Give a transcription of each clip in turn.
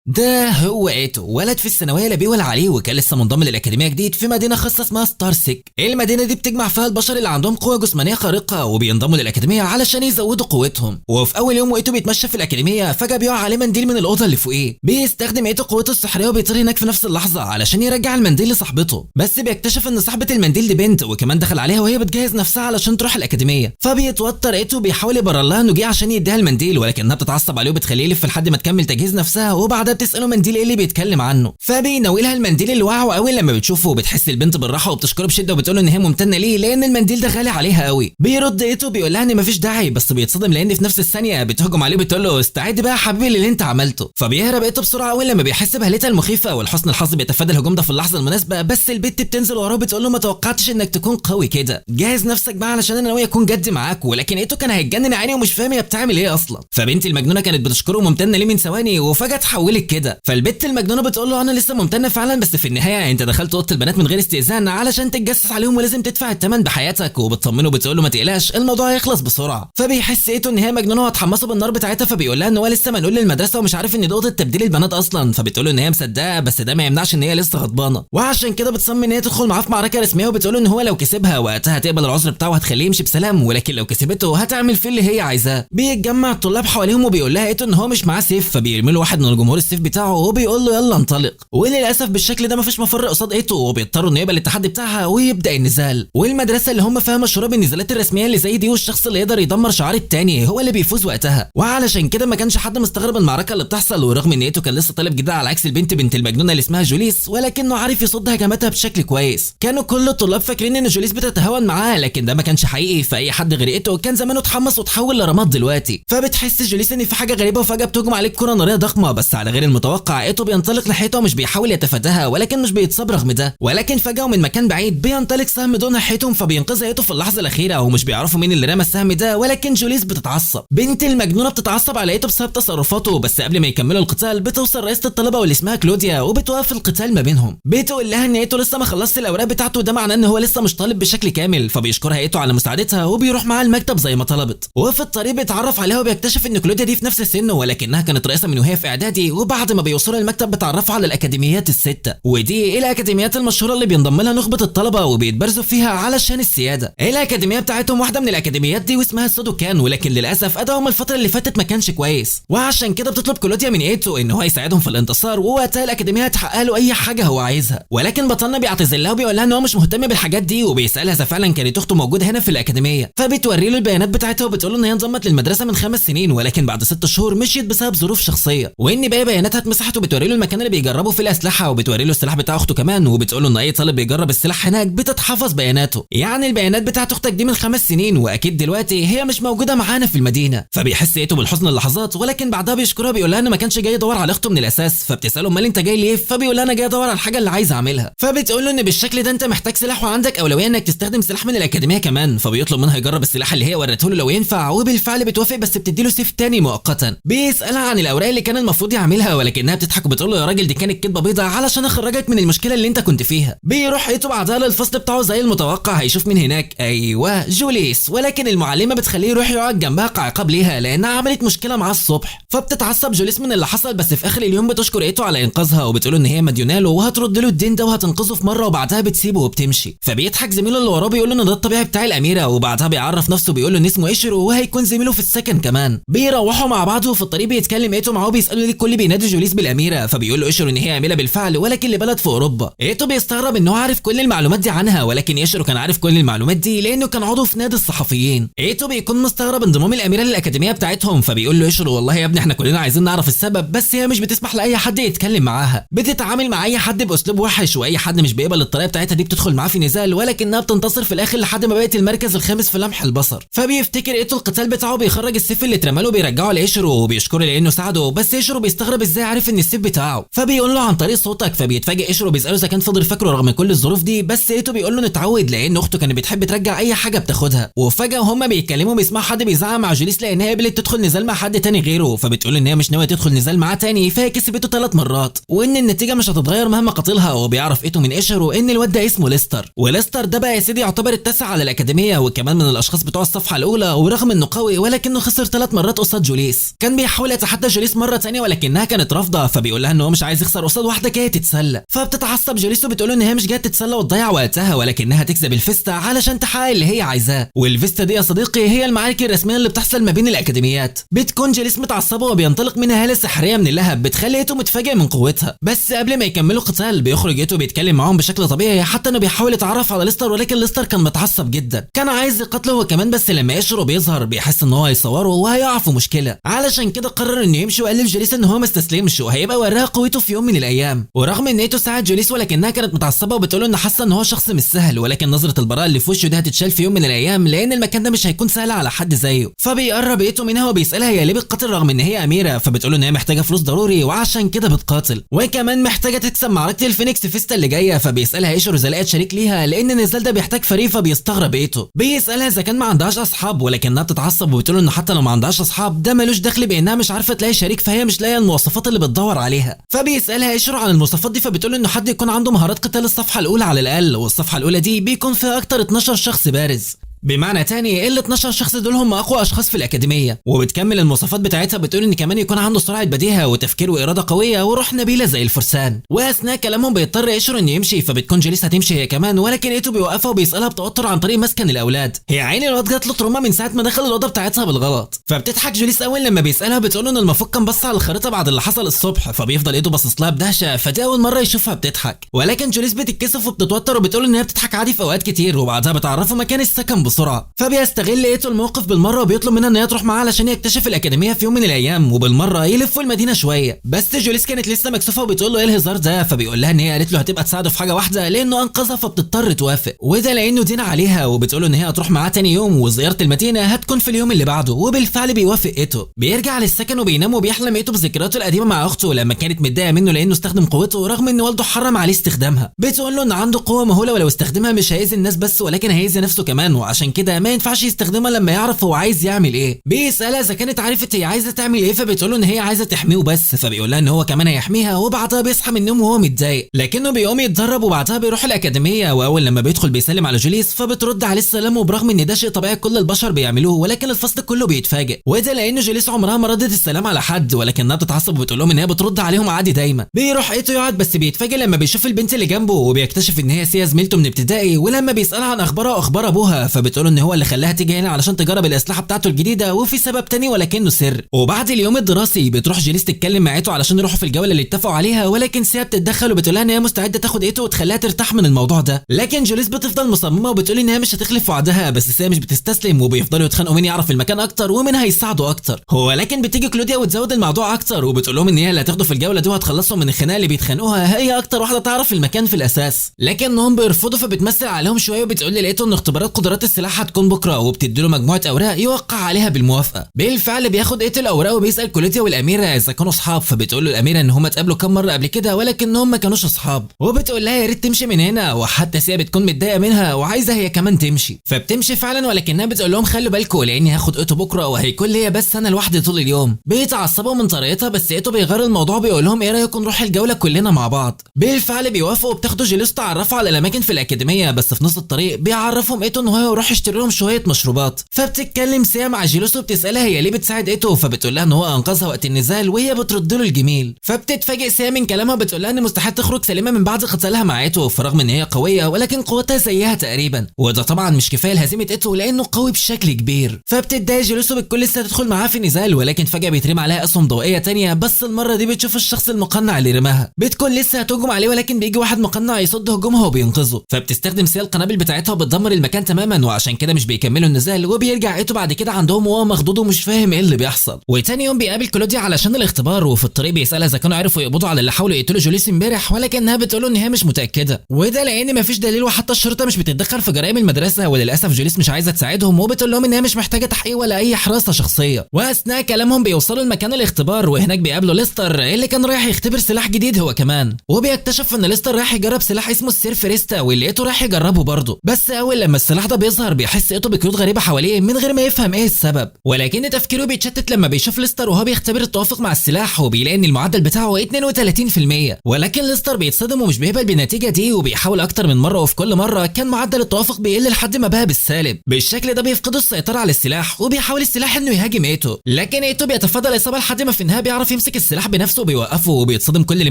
ده هو ايتو، ولد في الثانويه لا بيولع عليه، وكان لسه منضم للاكاديميه جديد في مدينه خاصه اسمها ستار سيك. المدينه دي بتجمع فيها البشر اللي عندهم قوه جسمانيه خارقه وبينضموا للاكاديميه علشان يزودوا قوتهم. وفي اول يوم ايتو بيتمشى في الاكاديميه فجاه بيقع عليه منديل من الاوضه اللي فوقيه. بيستخدم ايتو قوته السحريه وبيطير هناك في نفس اللحظه علشان يرجع المنديل لصاحبته، بس بيكتشف ان صاحبه المنديل دي بنت، وكمان دخل عليها وهي بتجهز نفسها علشان تروح الاكاديميه. فبيتوتر ايتو بيحاول يبرر لها انه جه عشان يديها المنديل، ولكنها بتتعصب عليه وبتخليه يلف لحد ما تكمل تجهيز نفسها، وبعدها بتساله منديل ايه اللي بيتكلم عنه. فبيناولها المنديل اللي وقع، واول لما بتشوفه بتحس البنت بالراحه وبتشكره بشده وبتقول له ان هي ممتنه ليه لان المنديل ده غالي عليها قوي. بيرد ايتو بيقول لها ان مفيش داعي، بس بيتصدم لان في نفس الثانيه بتهجم عليه وبتقول له استعد بقى يا حبيبي اللي انت عملته. فبيهرب ايتو بسرعه اول لما بيحس بهلتها المخيفه، والحسن الحظ بيتفادى الهجوم ده في اللحظه المناسبه، بس البنت بتنزل وراه بتقول له ما توقعتش انك تكون قوي كده، جهز نفسك بقى علشان انا ناوي اكون جد معاك. ولكن ايتو كان هيتجنن عيني ومش فاهم هي بتعمل ايه اصلا. فبنت المجنونه كانت بتشكره وممتنه ليه من ثواني، وفجاه اتحولت كده. فالبنت المجنونه بتقول له انا لسه ممتنه فعلا، بس في النهايه انت دخلت اوضه البنات من غير استئذان علشان تتجسس عليهم ولازم تدفع الثمن بحياتك. وبتطمنه بتقول له ما تقلقش الموضوع هيخلص بسرعه. فبيحس ايتو ان هي مجنونه وهتحمسه بالنار بتاعتها، فبيقول لها ان هو لسه منقول للمدرسه ومش عارف ان دي اوضه تبديل البنات اصلا. فبتقول له ان هي مصدقه، بس ده ما يمنعش ان هي لسه غضبانه، وعشان كده بتصمم ان هي تدخل معاه في معركه رسميه، وبتقول له ان هو لو كسبها وقتها هتقبل العذر بتاعه وهتخليه يمشي بسلام، ولكن لو كسبته هتعمل فيه اللي هي عايزاه. بيتجمع الطلاب حواليهم وبيقول لها ايتو ان هو مش معاه سيف، فبيرمي له واحد من الجمهور السيف بتاعه وبيقول له يلا انطلق. وللاسف بالشكل ده مفيش مفر قصاد ايتو، وبيضطروا انه يقبل التحدي بتاعها ويبدا النزال. والمدرسه اللي هم فيها مشهوره بالنزالات الرسميه اللي زي دي، والشخص اللي يقدر يدمر شعار التاني هو اللي بيفوز وقتها. وعلشان كده ما كانش حد مستغرب المعركه اللي بتحصل، ورغم ان ايتو كان لسه طالب جديد على عكس البنت بنت المجنونه اللي اسمها جوليس، ولكنه عارف يصد هجماتها بشكل كويس. كانوا كل الطلاب فاكرين ان جوليس بتتهاون معاه، لكن ده ما كانش حقيقي، فاي حد غير ايتو كان زمانه اتحمس وتحول لرماد دلوقتي. فبتحس جوليس ان في حاجه غريبه، وفجاه بتهجم عليك كره ناريه ضخمه، بس على غير المتوقع ايتو بينطلق ناحيته ومش بيحاول يتفاداها، ولكن مش بيتصاب رغم ده. ولكن فجاه من مكان بعيد بينطلق سهم دون ناحيتهم، فبينقذها ايتو في اللحظه الاخيره، ومش بيعرفوا مين اللي رمى السهم ده، ولكن جوليس بتتعصب. بنت المجنونه بتتعصب على ايتو بسبب تصرفاته، بس قبل ما يكملوا القتال بتوصل رئيسه الطلبه واللي اسمها كلوديا وبتوقف القتال ما بينهم. بتقول لها ان ايتو لسه ما خلصش الاوراق بتاعته، ده معناه ان هو لسه مش طالب بشكل كامل. فبيشكرها ايتو على مساعدتها وبيروح معاها المكتب زي ما طلبت. وفي الطريق بيتعرف عليها وبيكتشف ان كلوديا دي في نفس سنه، ولكنها كانت رئيسه من وهي في اعدادي. وبعد ما بيوصلوا المكتب بتعرفوا على الاكاديميات السته، ودي الاكاديميات المشهوره اللي بينضم لها نخبه الطلبه وبيتبرزوا فيها علشان السياده. الاكاديميه بتاعتهم واحده من الاكاديميات دي واسمها السودوكان، ولكن للاسف ادائهم الفتره اللي فاتت ما كانش كويس، وعشان كده بتطلب كلوديا من ايتو ان هو يساعدهم في الانتصار، ووقتها الاكاديميه هتحقق له اي حاجه هو عايزها. ولكن بطلنا بيعتذر لها وبيقول لها ان هو مش مهتم بالحاجات دي، وبيسالها اذا فعلا كانت اخته موجوده هنا في الاكاديميه. فبتوري له البيانات بتاعتها وبتقول له ان هي انضمت للمدرسه من 5 سنين، ولكن بعد 6 شهور مشيت بسبب ظروف شخصيه، وان باقي بياناتها اتمسحت. وبتوري له المكان اللي بيجربوا فيه الاسلحه، وبتوري له السلاح بتاع اخته كمان، وبتقول له ان اي طالب بيجرب السلاح هناك بتتحفظ بياناته. يعني البيانات بتاعت اختك دي من 5 سنين، واكيد دلوقتي هي مش موجوده معانا في المدينه. فبيحس ايتو بالحزن اللحظات، ولكن بعدها بيشكرها بيقول لها انه ما كانش جاي يدور على اخته من الاساس. فبتساله امال انت جاي ليه؟ فبيقول لها انا جاي ادور على الحاجه اللي عايز اعملها. فبتقول له ان بالشكل ده انت محتاج سلاح، وعندك اولويه انك تستخدم سلاح من الاكاديميه كمان. فبيطلب منها يجرب السلاح اللي هي ورته له لو ينفع، وبالفعل بتوافق، بس بتديله سيف تاني مؤقتا. بيسالها عن الاوراق اللي كان المفروض يعملها، ولكنها بتضحك وبتقول له يا راجل دي كانت كدبه بيضاء علشان اخرجك من المشكله اللي انت كنت فيها. بيروح ايتو بعدها للفصل بتاعه زي المتوقع، هيشوف مين هناك، ايوه جوليس، ولكن المعلمه بتخليه يروح يقعد جنبها كعقاب ليها لانها عملت مشكله معاه الصبح. فبتتعصب جوليس من اللي حصل، بس في اخر اليوم بتشكر ايتو على انقاذها، وبتقول ان هي مديونه له وهترد له الدين ده وهتنقذه في مره، وبعدها بتسيبه وبتمشي. فبيضحك زميله اللي وراه بيقول له ان ده الطبيعي بتاع الاميره، وبعدها بيعرف نفسه بيقول له ان اسمه ايشيرو وهيكون زميله في السكن كمان. بيروحوا مع بعض، وفي الطريق بيتكلم ايتو معاه بيساله ليه الكل بينادي جوليس بالاميره. فبيقول له ايشيرو ان هي اميره بالفعل، ولكن لبلد في اوروبا. ايتو بيستغرب ان هو عارف كل المعلومات دي عنها، ولكن ايشيرو كان عارف كل المعلومات دي لانه كان عضو في نادي الصحفيين. ايتو بيكون مستغرب انضمام الاميره للاكاديميه بتاعتهم، فبيقول له ايشيرو والله يا ابني احنا كلنا عايزين نعرف السبب، بس هي مش بتسمح لاي حد يتكلم معاها، بتتعامل مع اي حد باسلوب وحش، واي حد مش بيقبل الطريقه بتاعتها دي بتدخل معاه في نزال، ولكنها بتنتصر في الاخر لحد ما بقت المركز الخامس في لمح البصر. فبيفتكر ايتو القتال بتاعه، بيخرج السيف اللي اترمى له بيرجعه لايشيرو وبيشكره لانه ساعده، بس ايشيرو بيستغرب ازاي عارف ان السيف بتاعه. فبيقول له عن طريق صوتك. فبيتفاجئ ايشيرو بيساله اذا كان فضل فاكره رغم كل الظروف دي، بس ايتو بيقول له نتعود لان اخته كانت بتحب ترجع اي حاجه بتاخدها. وفجاه وهما بيتكلموا بيسمع حد بيزعق مع جوليس لان هي قبلت تدخل نزال مع حد تاني غيره، فبتقول ان هي مش ناويه تدخل نزال معاه تاني، فهي كسبته 3 مرات، وان النتيجه مش هتتغير مهما قتلها. وبيعرف ايتو من ايشيرو ان الواد ده اسمه ليستر، وليستر ده بقى يا سيدي يعتبر التاسع على الاكاديميه، وكمان من الاشخاص بتوع الصفحه الاولى، ورغم انه قوي ولكنه خسر 3 مرات قصاد جوليس. كان بيحاول يتحدى جوليس مره ثانيه ولكنها كانت رافضه، فبيقول لها ان هو مش عايز يخسر قصاد واحده جايه تتسلى. فبتتعصب جوليس وبتقول ان هي مش جايه تتسلى وتضيع وقتها، ولكنها تكسب الفيستا علشان تحقق اللي هي عايزاه. والفيستا دي يا صديقي هي المعارك الرسميه اللي بتحصل ما بين الاكاديميات. بتكون جوليس متعصبه وبينطلق منها هاله سحريه من اللهب بتخلي ايتو متفاجئ من قوتها. بس قبل ما يكملوا قتال بيخرج ايتو بيتكلم معاهم بشكل طبيعي، حتى انه بيحاول يتعرف على ليستر، ولكن ليستر كان متعصب جدا، كان عايز يقتله هو كمان، بس لما يشرب بيظهر بيحس ان هو هيصوره وهيقع في مشكله، علشان كده قرر انه يمشي وقال لجوليس ان هو ما استسلمش وهيبقى وراها قوته في يوم من الايام. ورغم ان ايتو ساعد جوليس ولكنها كانت متعصبه وبتقول له ان حاسه ان هو شخص مش سهل، ولكن نظره البراءه اللي في وشه دي هتتشال في يوم من الايام، لان المكان ده مش هيكون سهل على حد زيه. فبيقرب ايتو منها وبيسالها هي ليه بتقاتل رغم ان هي اميره، فبتقول له ان هي محتاجه فلوس ضروري وعشان كده بتقاتل، وكمان محتاجه تكسب معركه الفينيكس فيستا اللي جايه. فبيسالها ايشور اذا لقت شريك ليها، لان النزال ده بيحتاج فريق. فبيستغرب ايتو، بيسالها اذا كان ما عندهاش اصحاب، ولكنها بتتعصب وبتقول له ان حتى لو ما عندهاش اصحاب ده ملوش دخل بانها مش عارفه تلاقي شريك، فهي مش لاقيه المواصفات اللي بتدور عليها. فبيسالها ايشور عن المواصفات دي، فبتقول له انه حد يكون عنده مهارات قتال الصفحه الاولى على الاقل، والصفحه الاولى دي بيكون فيها اكتر 12 شخص بارز. بمعنى تاني ال 12 شخص دول هم اقوى اشخاص في الاكاديميه. وبتكمل المواصفات بتاعتها بتقول ان كمان يكون عنده سرعه بديهه وتفكير واراده قويه وروح نبيله زي الفرسان. واثناء كلامهم بيضطر يشعر انه يمشي، فبتكون جوليس هتمشي هي كمان، ولكن ايتو بيوقفها وبيسالها بتوتر عن طريق مسكن الاولاد. هي عين الواد جات له تروما من ساعه ما دخل الاوضه بتاعتها بالغلط. فبتضحك جوليس اول لما بيسالها، بتقول له ان المفروض كان بص على الخريطه بعد اللي حصل الصبح، فبيفضل ايتو باصص لها بدهشه، فدي اول مره يشوفها بتضحك. ولكن جوليس بتتكسف وبتتوتر وبتقول ان هي بتضحك عادي في اوقات كتير، وبعدها بتعرفه مكان السكن بسرعه. استغل ايتو الموقف بالمره وبيطلب منها ان هي تروح معاه علشان يكتشف الاكاديميه في يوم من الايام، وبالمره يلفوا المدينه شويه. بس جوليس كانت لسه مكسوفه وبتقول له ايه الهزار ده، فبيقول لها ان هي قالت له هتبقى تساعده في حاجه واحده لانه انقذها، فبتضطر توافق، وده لانه دين عليها. وبتقول له ان هي هتروح معاه تاني يوم وزياره المدينه هتكون في اليوم اللي بعده، وبالفعل بيوافق ايتو. بيرجع للسكن وبينام وبيحلم ايتو بذكرياته القديمه مع اخته لما كانت متضايقه منه لانه استخدم قوته رغم ان والده حرم عليه استخدامها. بتقول له ان عنده قوه مهوله ولو استخدمها مش هيأذي الناس بس، ولكن هيأذي نفسه كمان، وعشان كده ما ينفعش يستخدمها لما يعرف هو عايز يعمل ايه. بيسالها اذا كانت عرفت هي عايزه تعمل ايه، فبتقول له ان هي عايزه تحميه بس، فبيقول لها ان هو كمان هيحميها. وبعدها بيصحى من النوم وهو متضايق، لكنه بيقوم يتدرب وبعدها بيروح الاكاديميه. واول لما بيدخل بيسلم على جوليس، فبترد عليه السلام، وبرغم ان ده شيء طبيعي كل البشر بيعملوه، ولكن الفصل كله بيتفاجئ، وده لان جوليس عمرها ما ردت السلام على حد، ولكنها بتتعصب وبتقول لهم ان هي بترد عليهم عادي دايما. بيروح ايتو يقعد، بس بيتفاجئ لما بيشوف البنت اللي جنبه وبيكتشف ان هي سيا زميلته من ابتدائي. ولما بيسالها عن اخبارها واخبار ابوها، فبتقول ان هو اللي خلاها تيجي هنا علشان تجرب الاسلحه بتاعته الجديده، وفي سبب تاني ولكنه سر. وبعد اليوم الدراسي بتروح جوليس تتكلم مع ايتو علشان يروحوا في الجوله اللي اتفقوا عليها، ولكن سيا بتتدخل وبتقول لها ان هي مستعده تاخد ايتو وتخليها ترتاح من الموضوع ده. لكن جوليس بتفضل مصممه وبتقول ان هي مش هتخلف وعدها، بس سيا مش بتستسلم وبيفضلوا يتخانقوا مين يعرف المكان اكتر ومين هيساعده اكتر. ولكن بتيجي كلوديا وتزود الموضوع اكتر وبتقول لهم ان هي اللي هتاخده في الجوله دي وهتخلصهم من الخناقه اللي بيتخانقوها، هي اكتر واحده تعرف المكان في الاساس. لكنهم بيرفضوا، فبتمثل عليهم شويه وبتقول لايتو ان اختبارات قدرات السلاح هتكون بكره، وبتدي له مجموعه اوراق يوقع عليها بالموافقه. بالفعل بياخد ايتو الاوراق وبيسال كلوديا والاميره اذا كانوا اصحاب، فبتقول له الاميره ان هم اتقابلوا كام مره قبل كده ولكنهم ما كانوش اصحاب، وبتقول لها يا ريت تمشي من هنا. وحتى سيا بتكون متضايقه منها وعايزه هي كمان تمشي، فبتمشي فعلا، ولكنها بتقول لهم خلوا بالكم لاني هاخد ايتو بكره وهيكون ليا بس انا لوحدي طول اليوم. بيتعصبوا من طريقتها، بس ايتو بيغير الموضوع بيقول لهم ايه رايكم نروح الجوله كلنا مع بعض. بالفعل بيوافقوا وبتاخدوا جوليس تعرفوا على الاماكن في الاكاديميه، بس في نص الطريق بيعرفهم ايتو ان هو يروح يشتري لهم شويه مشروبات. فبتتكلم سيا مع جوليس وبتسالها هي ليه بتساعد ايتو، فبتقول لها ان هو انقذها وقت النزال وهي بترد له الجميل. فبتتفاجئ سيا من كلامها بتقول لها ان مستحيل تخرج سليمه من بعد قتالها مع ايتو، فرغم ان هي قويه ولكن قوتها زيها تقريبا، وده طبعا مش كفايه لهزيمه ايتو لانه قوي بشكل كبير. فبتتضايق جوليس وبتكون لسه تدخل معاه في نزال، ولكن فجاه بيترمى عليها اسهم ضوئيه تانية، بس المره دي بتشوف الشخص المقنع اللي رماها. بتكون لسه هتهجم عليه ولكن بيجي واحد مقنع يصد هجومها وبينقذه، فبتستخدم سيا القنابل بتاعتها وبتدمر المكان تماما، وعشان كده مش بيكملوا النزال. وبيرجع ايتو بعد كده عندهم وهو مخضوض ومش فاهم ايه اللي بيحصل. وتاني يوم بيقابل كلوديا علشان الاختبار، وفي الطريق بيسالها اذا كانوا عرفوا يقبضوا على اللي حاولوا يقتلوا جوليس امبارح، ولكنها بتقول ان هي مش متاكده، وده لان مفيش دليل وحتى الشرطه مش بتتدخل في جرائم المدرسه، وللاسف جوليس مش عايزه تساعدهم وبتقول لهم ان هي مش محتاجه تحقيق ولا اي حراسه شخصيه. واثناء كلامهم بيوصلوا لمكان الاختبار، وهناك بيقابلوا ليستر اللي كان رايح يختبر سلاح جديد هو كمان، وبيكتشف ان ليستر رايح يجرب سلاح اسمه السير فريستا، واللي ايتو رايح يجربه برضه. بس اول لما السلاح ده بيظهر ليستر بيحس ايتو بقيود غريبه حواليه من غير ما يفهم ايه السبب، ولكن تفكيره بيتشتت لما بيشوف ليستر وهو بيختبر التوافق مع السلاح وبيلاقي ان المعدل بتاعه 32%، ولكن ليستر بيتصدم ومش بيقبل بالنتيجه دي وبيحاول اكتر من مره، وفي كل مره كان معدل التوافق بيقل لحد ما بقى بالسالب. بالشكل ده بيفقدوا السيطره على السلاح وبيحاول السلاح انه يهاجم ايتو، لكن ايتو بيتفادى الاصابه لحد ما في النهايه بيعرف يمسك السلاح بنفسه وبيوقفه، وبيتصدم كل اللي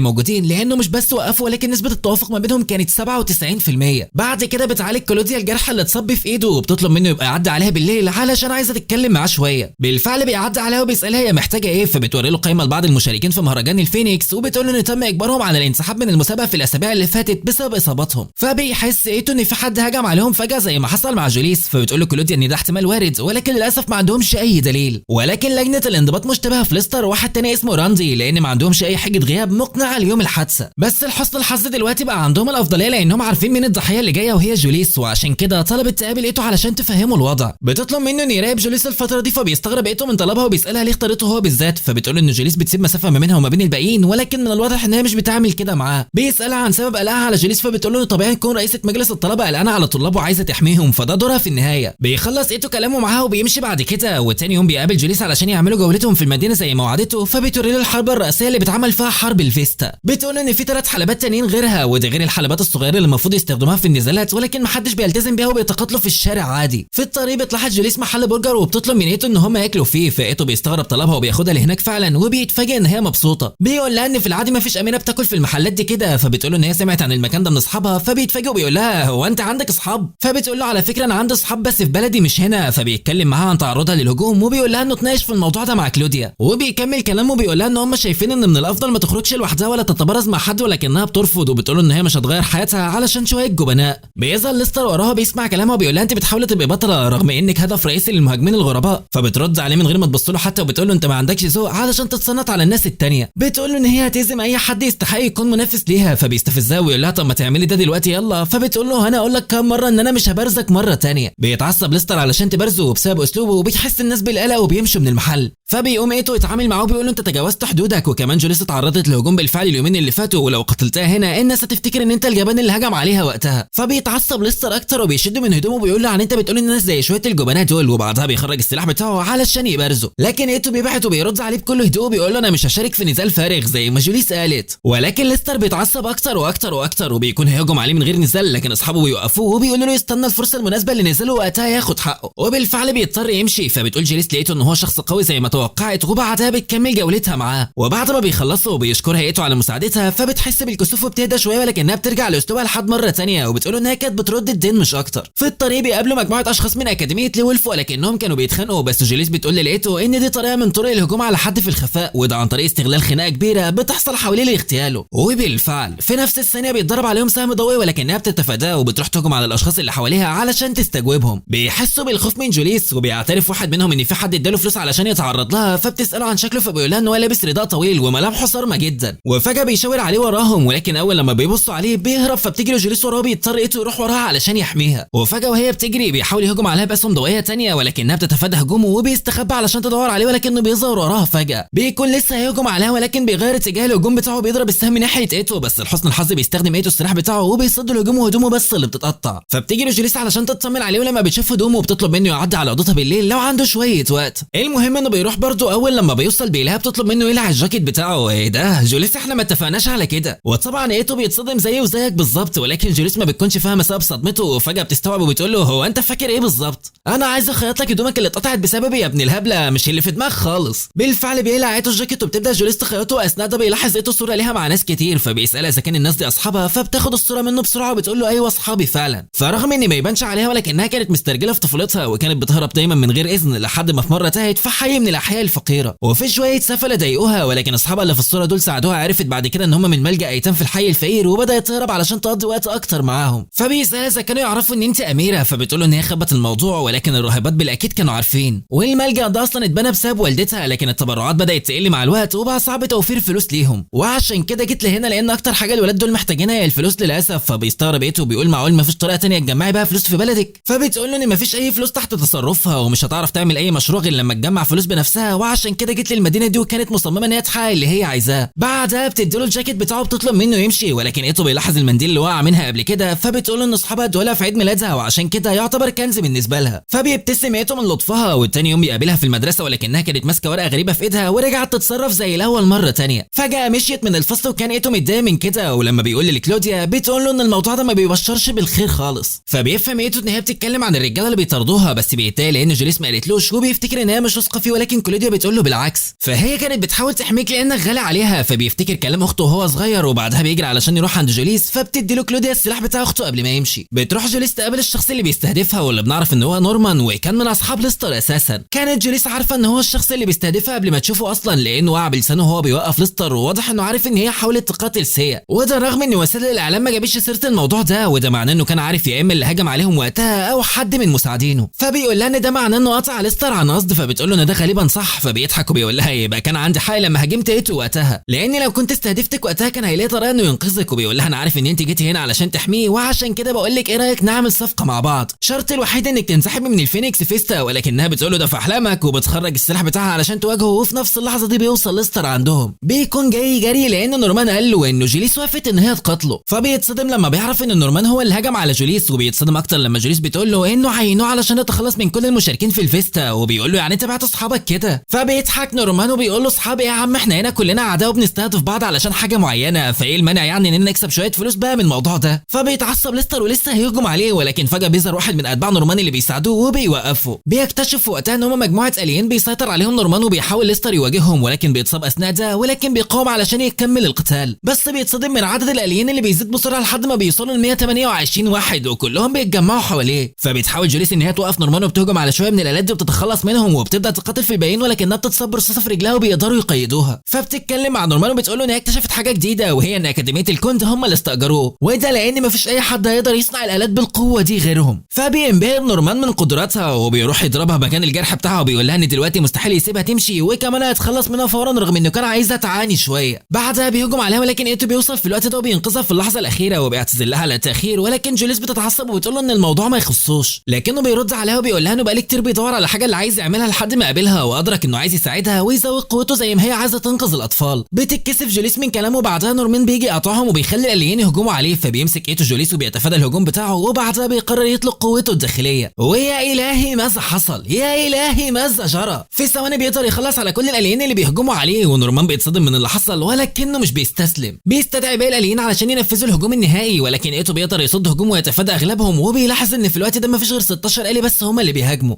موجودين لانه مش بس وقفه ولكن نسبه التوافق ما بينهم كانت 97%. بعد كده بتعالج كلوديا الجرح اللي اتصاب في ايده وبتطلب منه يبقى يعدي عليها بالليل علشان عايزه تتكلم معاه شويه. بالفعل بيعدي عليها وبيسالها هي محتاجه ايه، فبتوري له قائمه لبعض المشاركين في مهرجان الفينيكس وبتقول له ان تم اجبارهم على الانسحاب من المسابقه في الاسابيع اللي فاتت بسبب اصاباتهم. فبيحس ايتو ان في حد هجم عليهم فجاه زي ما حصل مع جوليس، فبتقول له كلوديا ان ده احتمال وارد ولكن للاسف ما عندهمش اي دليل. ولكن لجنه الانضباط مشتبهه في ليستر وواحد تاني اسمه راندي لان ما عندهمش اي حجه غياب مقنعه ليوم الحادثه، بس لحسن الحظ دلوقتي بقى عندهم الافضليه لانهم عارفين مين الضحيه اللي جايه وهي جوليس، وعشان كده طلبت تقابل ايتو علشان تفهمه الوضع. بتطلب منه انه يراقب جوليس الفتره دي، فبيستغرب ايتو من طلبها وبيسالها ليه اختارته هو بالذات، فبتقول ان جوليس بتسيب مسافه ما بينها وما بين الباقيين ولكن من الواضح ان هي مش بتعمل كده معاه. بيسالها عن سبب قلقها على جوليس، فبتقول له طبيعي تكون رئيسه مجلس الطلبه قلقانه على طلاب وعايزه تحميهم، فده دورها في النهايه. بيخلص ايتو كلامه معاها وبيمشي بعد كده، وتاني يوم بيقابل جوليس علشان يعملوا جولتهم في المدينه زي ما وعدته، فبتوري له الحرب الرئيسيه اللي بيتعمل فيها حرب الفيستا. بتقول ان في 3 حلبات تانيين غيرها، وده غير الحلبات الصغيره اللي المفروض يستخدموها في النزالات ولكن محدش بيلتزم بيها وبيتقاتلوا في الشارع عادي. في الطريق بتلاحظ جوليس محل برجر وبتطلب من ايتو ان هم ياكلوا فيه، فايتو بيستغرب طلبها وبياخدها لهناك فعلا وبيتفاجئ ان هي مبسوطه. بيقول لها ان في العادي مفيش اميره بتاكل في المحلات دي كده، فبتقول له ان هي سمعت عن المكان ده من اصحابها، فبيتفاجئ وبيقول لها هو انت عندك اصحاب؟ فبتقول له على فكره انا عندي اصحاب بس في بلدي مش هنا، فبيتكلم معاها عن تعرضها للهجوم وبيقول لها انه اتناقش في الموضوع ده مع كلوديا، وبيكمل كلامه وبيقول لها ان هم شايفين ان من الافضل ما تخرجش لوحدها ولا تتبارز مع حد، ولكنها بترفض وبتقول ان هي مش هتغير حياتها علشان شويه جبناء. بيظهر ليستر وراها بيسمع كلامها وبيقول لها انت بتحاولي تبقي بطله رغم انك هدف رئيسي للمهاجمين الغرباء، فبترد عليه من غير ما تبص له حتى وبتقول له انت ما عندكش ذوق علشان تتصنت على الناس التانيه. بتقول له ان هي هتهزم اي حد يستحق يكون منافس ليها، فبيستفزها ويقول لها طب ما تعملي ده دلوقتي يلا، فبتقول له انا اقول لك كام مره ان انا مش هبرزك مره تانيه. بيتعصب ليستر علشان تبرزه بسبب اسلوبه وبيحس الناس بالقلق وبيمشوا من المحل، فبيقوم ايتو يتعامل معاه وبيقول له انت تجاوزت حدودك، وكمان جوليس اتعرضت لهجوم بالفعل اليومين اللي فاتوا ولو قتلتها هنا الناس هتفتكر ان انت الجبان اللي هجم عليها وقتها. فبيتعصب ليستر اكتر وبيشد من هدومه وبيقول له عن انت بتقول ان الناس زي شويه الجبنات دول، وبعدها بيخرج السلاح بتاعه علشان يبرزه، لكن ايتو بيبعت وبيرد عليه بكل هدوء وبيقول له انا مش هشارك في نزال فارغ زي ما جوليس قالت. ولكن ليستر بيتعصب اكتر واكتر واكتر وبيكون هيهجم عليه من غير نزال، لكن اصحابه بيوقفوه وبيقولوا له يستنى الفرصه المناسبه اللي نزله وقتها ياخد حقه، وبالفعل بيضطر يمشي. فبتقول جوليس لقيته ان هو شخص قوي زي ما توقعت، وبعدها بتكمل جولتها معاه، وبعد ما بيخلصوا بيشكرها ايتو على مساعدتها، فبتحس بالكسوف وبتهدى شويه ولكنها بترجع لاسلوبها لحد مره ثانيه وبتقول ان هي كانت بترد الدين مش اكتر. في الطريق بيقابلوا مجموعه اشخاص من اكاديميه لولف ولكنهم كانوا بيتخانقوا، بس جوليس بتقول لإيتو ان دي طريقه من طرق الهجوم على حد في الخفاء، وده عن طريق استغلال خناقه كبيره بتحصل حواليه لاغتياله. وبالفعل في نفس الثانيه بيتضرب عليهم سهم ضوئي ولكنها بتتفاداه وبتروح تهجم على الاشخاص اللي حواليها علشان تستجوبهم. بيحسوا بالخوف من جوليس وبيعترف واحد منهم ان في حد اداله فلوس علشان يتعرض لها، فبتساله عن شكله فبيقول لها ان هو لابس رداء طويل وملامحه صارمه جدا، وفجاه بيشاور عليه وراهم، ولكن اول لما بيبصوا عليه بيهرب، فبتجري جوليس وراه بيضطر ايتو يروح وراها علشان يحميها، وفجاه وهي بتجري بيحاول يهجم عليها باسهم ضوئيه ثانيه ولكنها بتتفادى هجومه وبيستخبى علشان تدور عليه، ولكنه بيظهر وراها فجاه. بيكون لسه هيهجم عليها ولكن بيغير اتجاه الهجوم بتاعه بيضرب السهم ناحيه ايتو، بس لحسن الحظ بيستخدم ايتو السلاح بتاعه وبيصد الهجوم وهدومه بس اللي بتتقطع. فبتجري جوليس علشان تطمن عليه، ولما بتشوف هدومه وبتطلب منه يعدي على اوضتها بالليل لو عنده شويه وقت. المهم انه بيروح برضه، اول لما بيوصل بيلاقيها بتطلب منه يقلع الجاكيت بتاعه. ايه ده جوليس احنا ما اتفقناش على كده. وطبعا ايتو بيتصدم زيه وزيك بالظبط، ولكن جوليس ما بتكونش فاهمه سبب صدمته، وفجاه بتستوعب وبتقول له هو انت فاكر ايه بالظبط؟ انا عايز اخيط لك هدومك اللي اتقطعت بسببي يا ابن الهبله، مش اللي في دماغك خالص. بالفعل بيقلع ايتو الجاكيت وبتبدا جوليس تخيطه، واثناء ده بيلاحظ ايتو صوره ليها مع ناس كتير، فبيسالها اذا كان الناس دي اصحابها، فبتاخد الصوره منه بسرعه وبتقول له ايوه اصحابي فعلا. فرغم ان ما يبانش عليها ولكنها كانت مسترجله في طفولتها وكانت بتهرب دايما من غير اذن لحد ما في مره تاهت في حي من الاحياء الفقيره، وفي شويه سفله ضايقوها، ولكن اصحابها اللي في الصوره دول ساعدوها. عرفت بعد كده ان هم من ملجأ ايتام في الحي الفقير وبدات تهرب علشان تقضي وقت اكتر معاهم. فبيسالها اذا كانوا يعرفوا ان انت اميره، فبتقول له ان هي خبت الموضوع ولكن الراهبات بالاكيد كانوا عارفين، والملجأ ده اصلا اتبنى بسبب والدتها، لكن التبرعات بدات تقل مع الوقت وبقى صعب توفير فلوس ليهم، وعشان كده جيت لهنا لان اكتر حاجه الولاد دول محتاجينها هي الفلوس للاسف. فبيستغرب ايتو وبيقول معقول ما فيش طريقه ثانيه تجمعي بقى فلوس في بلدك؟ فبتقول له ان ما فيش اي فلوس تحت تصرفها ومش هتعرف تعمل اي مشروع غير لما تجمع فلوس بنفسها، وعشان كده جيت للمدينه دي وكانت مصممه ان هي تحقق اللي هي عايزاه. بعدها بتديله الجاكيت بتاعه وبتطلب منه يمشي، ولكن ايتو بيلاحظ المنديل اللي وقع منها قبل كده، فبتقول له ان اصحابها ادولها في عيد ميلادها وعشان كده كده يعتبر كنز بالنسبه لها. فبيبتسم ايتو من لطفها، والتاني يوم بيقابلها في المدرسه ولكنها كانت ماسكه ورقه غريبه في ايدها ورجعت تتصرف زي الاول مره تانية. فجاه مشيت من الفصل وكان ايتو متضايق من كده، ولما بيقول لكلوديا بتقول له ان الموضوع ده ما بيبشرش بالخير خالص. فبيفهم ايتو ان هي بتتكلم عن الرجاله اللي بيطردوها، بس بيتضايق لان جوليس ما قالتلوش وبيفتكر ان هي مش واثقه فيه، ولكن كلوديا بتقول له بالعكس، فهي كانت بتحاول تحميك لانك غالي عليها. فبيفتكر كلام اخته وهو صغير، وبعدها بيجري علشان يروح عند جوليس، فبتدي له كلوديا السلاح بتاع اخته قبل ما يمشي. بتروح جوليس تقابل الشخص اللي بيستهدفها واللي بنعرف ان هو نورمان، وكان من اصحاب ليستر اساسا. كانت جوليس عارفه ان هو الشخص اللي بيستهدفها قبل ما تشوفه اصلا، لانه وقع بلسانه وهو بيوقف ليستر، وواضح انه عارف ان هي حاولت تقاتل سيا، وده رغم ان وسائل الاعلام ما جابتش سيره الموضوع ده، وده معناه انه كان عارف يا اما اللي هجم عليهم وقتها او حد من مساعدينه. فبيقول لها ان ده معناه انه قطع ليستر عن قصد، فبتقول له ان ده غالبا صح. فبيضحك وبيقول لها يبقى كان عندي حق لما هاجمت ايتو وقتها، لان لو كنت استهدفتك وقتها كان هيلاقي طريقه انه ينقذك. وبيقول لها انا عارف ان انت جيتي هنا علشان تحميه، وعشان كده بقول لك ايه رايك نعمل صفقه مع بعض، شرط الوحيد انك تنسحبي من الفينيكس فيستا. ولكنها بتقول له ده في احلامك، وبتخرج السلاح بتاعها علشان تواجهه. وفي نفس اللحظه دي بيوصل ليستر عندهم، بيكون جاي جري لان نورمان قال له انه جوليس وافت ان هي تقاتله. فبيتصدم لما بيعرف ان نورمان هو اللي هجم على جوليس، وبيتصدم اكتر لما جوليس بتقول له انه عينوه علشان يتخلص من كل المشاركين في الفيستا، وبيقول له يعني انت بعت اصحابك كده. فبيضحك نورمان وبيقول له اصحابي ايه يا عم، احنا هنا كلنا اعداء وبنستهدف بعض علشان حاجه معينه، فايه المانع يعني اننا نكسب شويه فلوس بقى من الموضوع ده. فبيتعصب ليستر ولسه هيهجم عليه، ولكن فجاه بيظهر واحد من اتباع نورمان اللي بيساعدوه وبيوقفوا. بيكتشف وقتها ان هم مجموعه اليين بيسيطر عليهم نورمان، وبيحاول ليستر يواجههم، ولكن بيتصاب اثناء ده، ولكن بيقاوم علشان يكمل القتال. بس بيتصدم من عدد الاليين اللي بيزيد بسرعه لحد ما بيوصلوا ل 128 واحد، وكلهم بيتجمعوا حواليه. فبتحاول جوليس ان هي توقف نورمان، وبتهجم على شويه من الالات دي وبتتخلص منهم، وبتبدا تقاتل في الباقيين، ولكنها بتتصب رصاصه في رجلها وبيقدروا يقيدوها. فبتتكلم مع نورمان وبتقول له ان هي اكتشفت حاجه جديده، وهي ان اكاديميه الكونت هم اللي استاجروه، وده لان مفيش اي حد هيقدر يصنع الالات بالقوه دي غيرهم. فبينبهر نورمان من قدراتها، وبيروح يضربها مكان الجرح بتاعها، وبيقول لها ان دلوقتي مستحيل يسيبها تمشي، وكمان هيتخلص منها فورا رغم انه كان عايزها تعاني شويه. بعدها بيهجم عليها، ولكن ايتو بيوصل في الوقت ده وبينقذها في اللحظه الاخيره، وبيعتذر لها على التاخير. ولكن جوليس بتتعصب وبتقول له ان الموضوع ما يخصوش، لكنه بيرد عليها وبيقول لها انه بقاله كتير بيدور على حاجه اللي عايز يعملها لحد ما قابلها، وادرك انه عايز يساعدها ويزود قوته زي ما هي عايزه تنقذ الاطفال. بتتكسف جوليس من كلامه، وبعدها نورمان بيجي يقطعهم وبيخلي الاليين يهجموا عليه. فبيمسك ايتو جوليس وبيتفادى الهجوم بتاعه، وبعدها بيقرر يطلق قوته الداخليه. ويا الهي ماذا حصل، يا الهي ماذا جرى. في ثواني بيقدر يخلص على كل الاليين اللي بيهجموا عليه، ونورمان بيتصدم من اللي حصل، ولكنه مش بيستسلم. بيستدعي باقي الاليين علشان ينفذوا الهجوم النهائي، ولكن ايتو بيقدر يصد هجوم ويتفادى اغلبهم. وبيلاحظ ان في الوقت ده مفيش غير 16 آلي بس هم اللي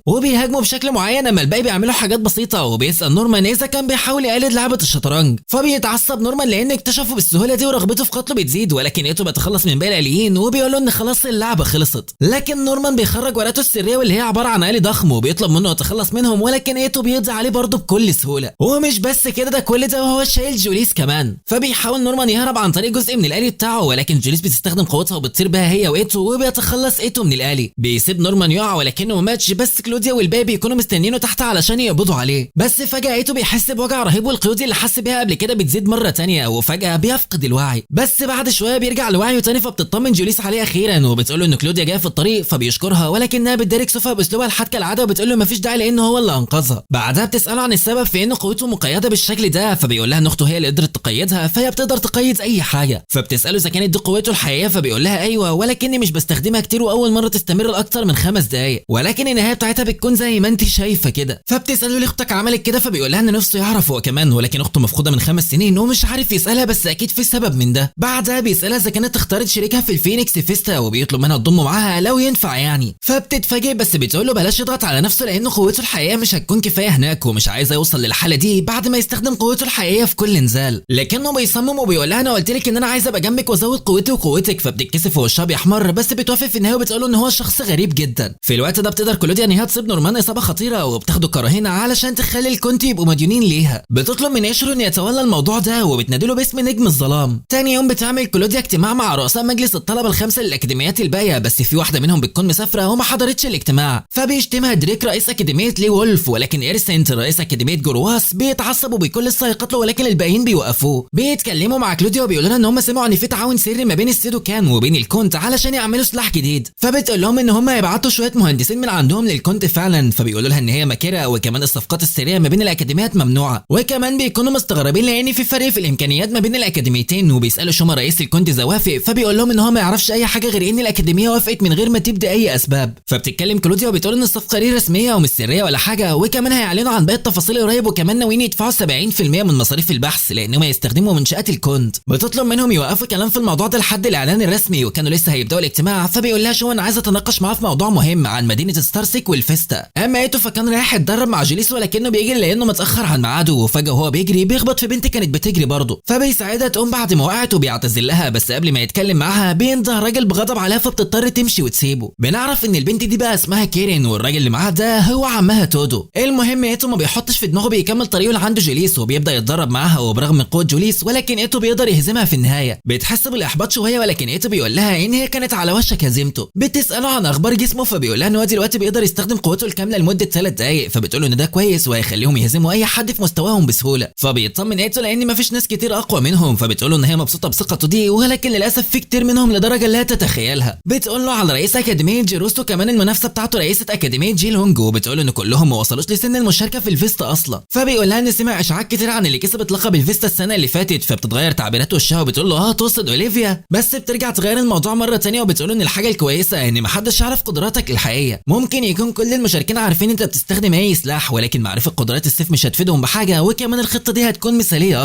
وبيهاجموا بشكل معين، اما الباقي بيعملوا حاجات بسيطه. وبيسال نورمان اذا كان بيحاول يقلد لعبه الشطرنج. فبيتعصب نورمان لان اكتشفه بالسهوله دي، ورغبته في قتله بتزيد. ولكن ايتو بيتخلص من باقي الاليين وبيقول له ان خلاص اللعبه خلصت. لكن نورمان بيخرج ورقته السريه واللي هي عباره عن آلي ضخم، وبيطلب منه يتخلص منهم، ولكن ايتو بيقضي عليه برضه بكل سهوله. ومش بس كده، ده كل ده وهو شايل جوليس كمان. فبيحاول نورمان يهرب عن طريق جزء من الآلي بتاعه، ولكن جوليس بتستخدم قوتها وبتطير بها هي وايتو، وبيتخلص ايتو من الآلي. بيسيب نورمان يقع ولكنه ما ماتش، بس كلوديا والباقي بيكونوا مستنيينه تحت علشان يقبضوا عليه. بس فجاه ايتو بيحس بوجع رهيب، والقيود اللي حس بيها قبل كده بتزيد مره ثانيه، وفجاه بيفقد الوعي. بس بعد شويه بيرجع لوعيه ثاني، فبتطمن جوليس عليه اخيرا، وبتقول له ان كلوديا جايه في الطريق. فبيشكرها، ولكنها بتدارك صفها باسلوبها الحاد كالعاده، وبتقول له مفيش داعي لانه هو اللي انقذها. بعدها بتساله عن السبب في ان قوته مقيده بالشكل ده، فبيقول لها ان اخته هي اللي قدرت تقيدها، فهي بتقدر تقيد اي حاجه. فبتساله اذا كانت دي قوته الحقيقيه، فبيقول لها ايوه، ولكني مش بستخدمها كتير، واول مره تستمر لاكتر من 5 دقائق، ولكن النهايه بتاعتها بتكون زي ما انت شايفه كده. فبتساله ليه اختك عملت كده، فبيقول لها ان نفسه يعرف هو كمان، ولكن اخته مفقوده من 5 سنين ومش عارف يسالها، بس اكيد في سبب من ده. بعدها بيسالها اذا كانت اختارت شريكها في الفينيكس فيستا، وبيطلب منها تضمه معاها لو ينفع يعني. فبتتفاجئ، بس بتقول له بلاش يضغط على نفسه لانه قوته الحقيقيه مش هتكون كفايه هناك، ومش عايز يوصل للحاله دي بعد ما يستخدم قوته الحقيقيه في كل نزال. لكنه بيصمم وبيقول لها انا قلت لك ان انا عايز ابقى جنبك وازود قوتي وقوتك. فبتتكسف ووشها بيحمر، بس بتوافق في النهايه، وبتقول له ان هو شخص غريب جدا. في الوقت ده بتقدر كلوديا ان هي تصيب نورمان اصابه خطيره، وبتاخده كراهنه علشان تخلي الكونت يبقوا مديونين ليها. بتطلب من يشرو ان يتولى الموضوع ده، وبتنادله باسم نجم الظلام. تاني يوم بتعمل كلوديا اجتماع مع رؤساء مجلس الطلبه ال5 للاكاديميات الباقيه، بس في واحده منهم بتكون مسافره وما حضرتش الاجتماع. فبيشتمها دريك رئيس اكاديميه لي وولف، ولكن ايرسنت رئيس اكاديميه جرواس بيتعصب وبيكون لسه هيقتله، ولكن الباقيين بيوقفوه. بيتكلموا مع كلوديا وبيقولوا لها ان هم سمعوا ان في تعاون سري ما بين السيدوكان وبين الكونت علشان يعملوا سلاح جديد. فبتقول لهم ان هم هيبعتوا شويه مهندسين من عندهم للكونت فعلا. فبيقولوا لها ان هي ماكره، وكمان الصفقات السريه ما بين الاكاديميات ممنوعه. وكمان بيكونوا مستغربين لان في فرق في الامكانيات ما بين الاكاديميتين، وبيسالوا شوما رئيس الكونت اذا وافق. فبيقول لهم ان هو ما يعرفش اي حاجه غير ان الاكاديميه وافقت من غير ما تبني تدي اي اسباب. فبتتكلم كلوديا وبتقول ان الصفقه دي رسميه ومش سريه ولا حاجه، وكمان هيعلنوا عن باقي التفاصيل قريب، وكمان ناويين يدفعوا 70% من مصاريف البحث لانهم يستخدموا منشات الكونت. بتطلب منهم يوقفوا كلام في الموضوع ده لحد الاعلان الرسمي، وكانوا لسه هيبداوا الاجتماع. فبيقول لها شون عايزه اتناقش معاه في موضوع مهم عن مدينه ستارسيك والفيستا. اما ايتو فكان رايح يتدرب مع جوليس ولكنه بيجري لانه متاخر عن ميعاده، وفجاه وهو بيجري بيخبط في بنت كانت بتجري برضه، فبيساعدها تقوم بعد ما وقعت وبيعتذر لها، بس قبل ما يتكلم معاها بينده الراجل بغضب عليها فبتضطر تمشي وتسيبه. بنعرف ان البنت دي بقى اسمها كيرين، والراجل اللي معاها ده هو عمها تودو. المهم ايتو ما بيحطش في دماغه بيكمل طريقه لعند جوليس وبيبدا يتدرب معاها، وبرغم من قوه جوليس ولكن ايتو بيقدر يهزمها في النهايه. بتحس بالاحباط شويه ولكن ايتو بيقول لها ان هي كانت على وشك هزيمته. بتساله عن اخبار جسمه فبيقول لها ان هو دلوقتي بيقدر يستخدم قوته الكامله لمده 3 دقائق، فبتقول له ان ده كويس وهيخليهم يهزموا اي حد في مستواهم بسهوله. فبيطمن ايتو لان مفيش ناس كتير اقوى منهم، فبتقول له ان هي مبسوطه بثقته دي، ولكن للاسف في كتير منهم لدرجه لا تتخيلها. بتقول له على رئيس اكاديميه جيروستو كمان المنافسه بتاعته رئيسه اكاديميه جيلونج، وبتقول له ان كلهم ما وصلوش لسن المشاركه في الفيستا اصلا. فبيقول لها ان سمع اشاعات كتير عن اللي كسبت لقب الفيستا السنه اللي فاتت، فبتتغير تعبيرات وشها وبتقول له تقصد اوليفيا، بس بترجع تغير الموضوع مره ثانيه وبتقول له ان الحاجه الكويسه ان محدش يعرف قدراتك الحقيقيه. ممكن يكون كل المشاركين عارفين انت بتستخدم اي سلاح، ولكن معرفه قدرات السيف مش هتفيدهم بحاجه، وكمان الخطه دي هتكون مثاليه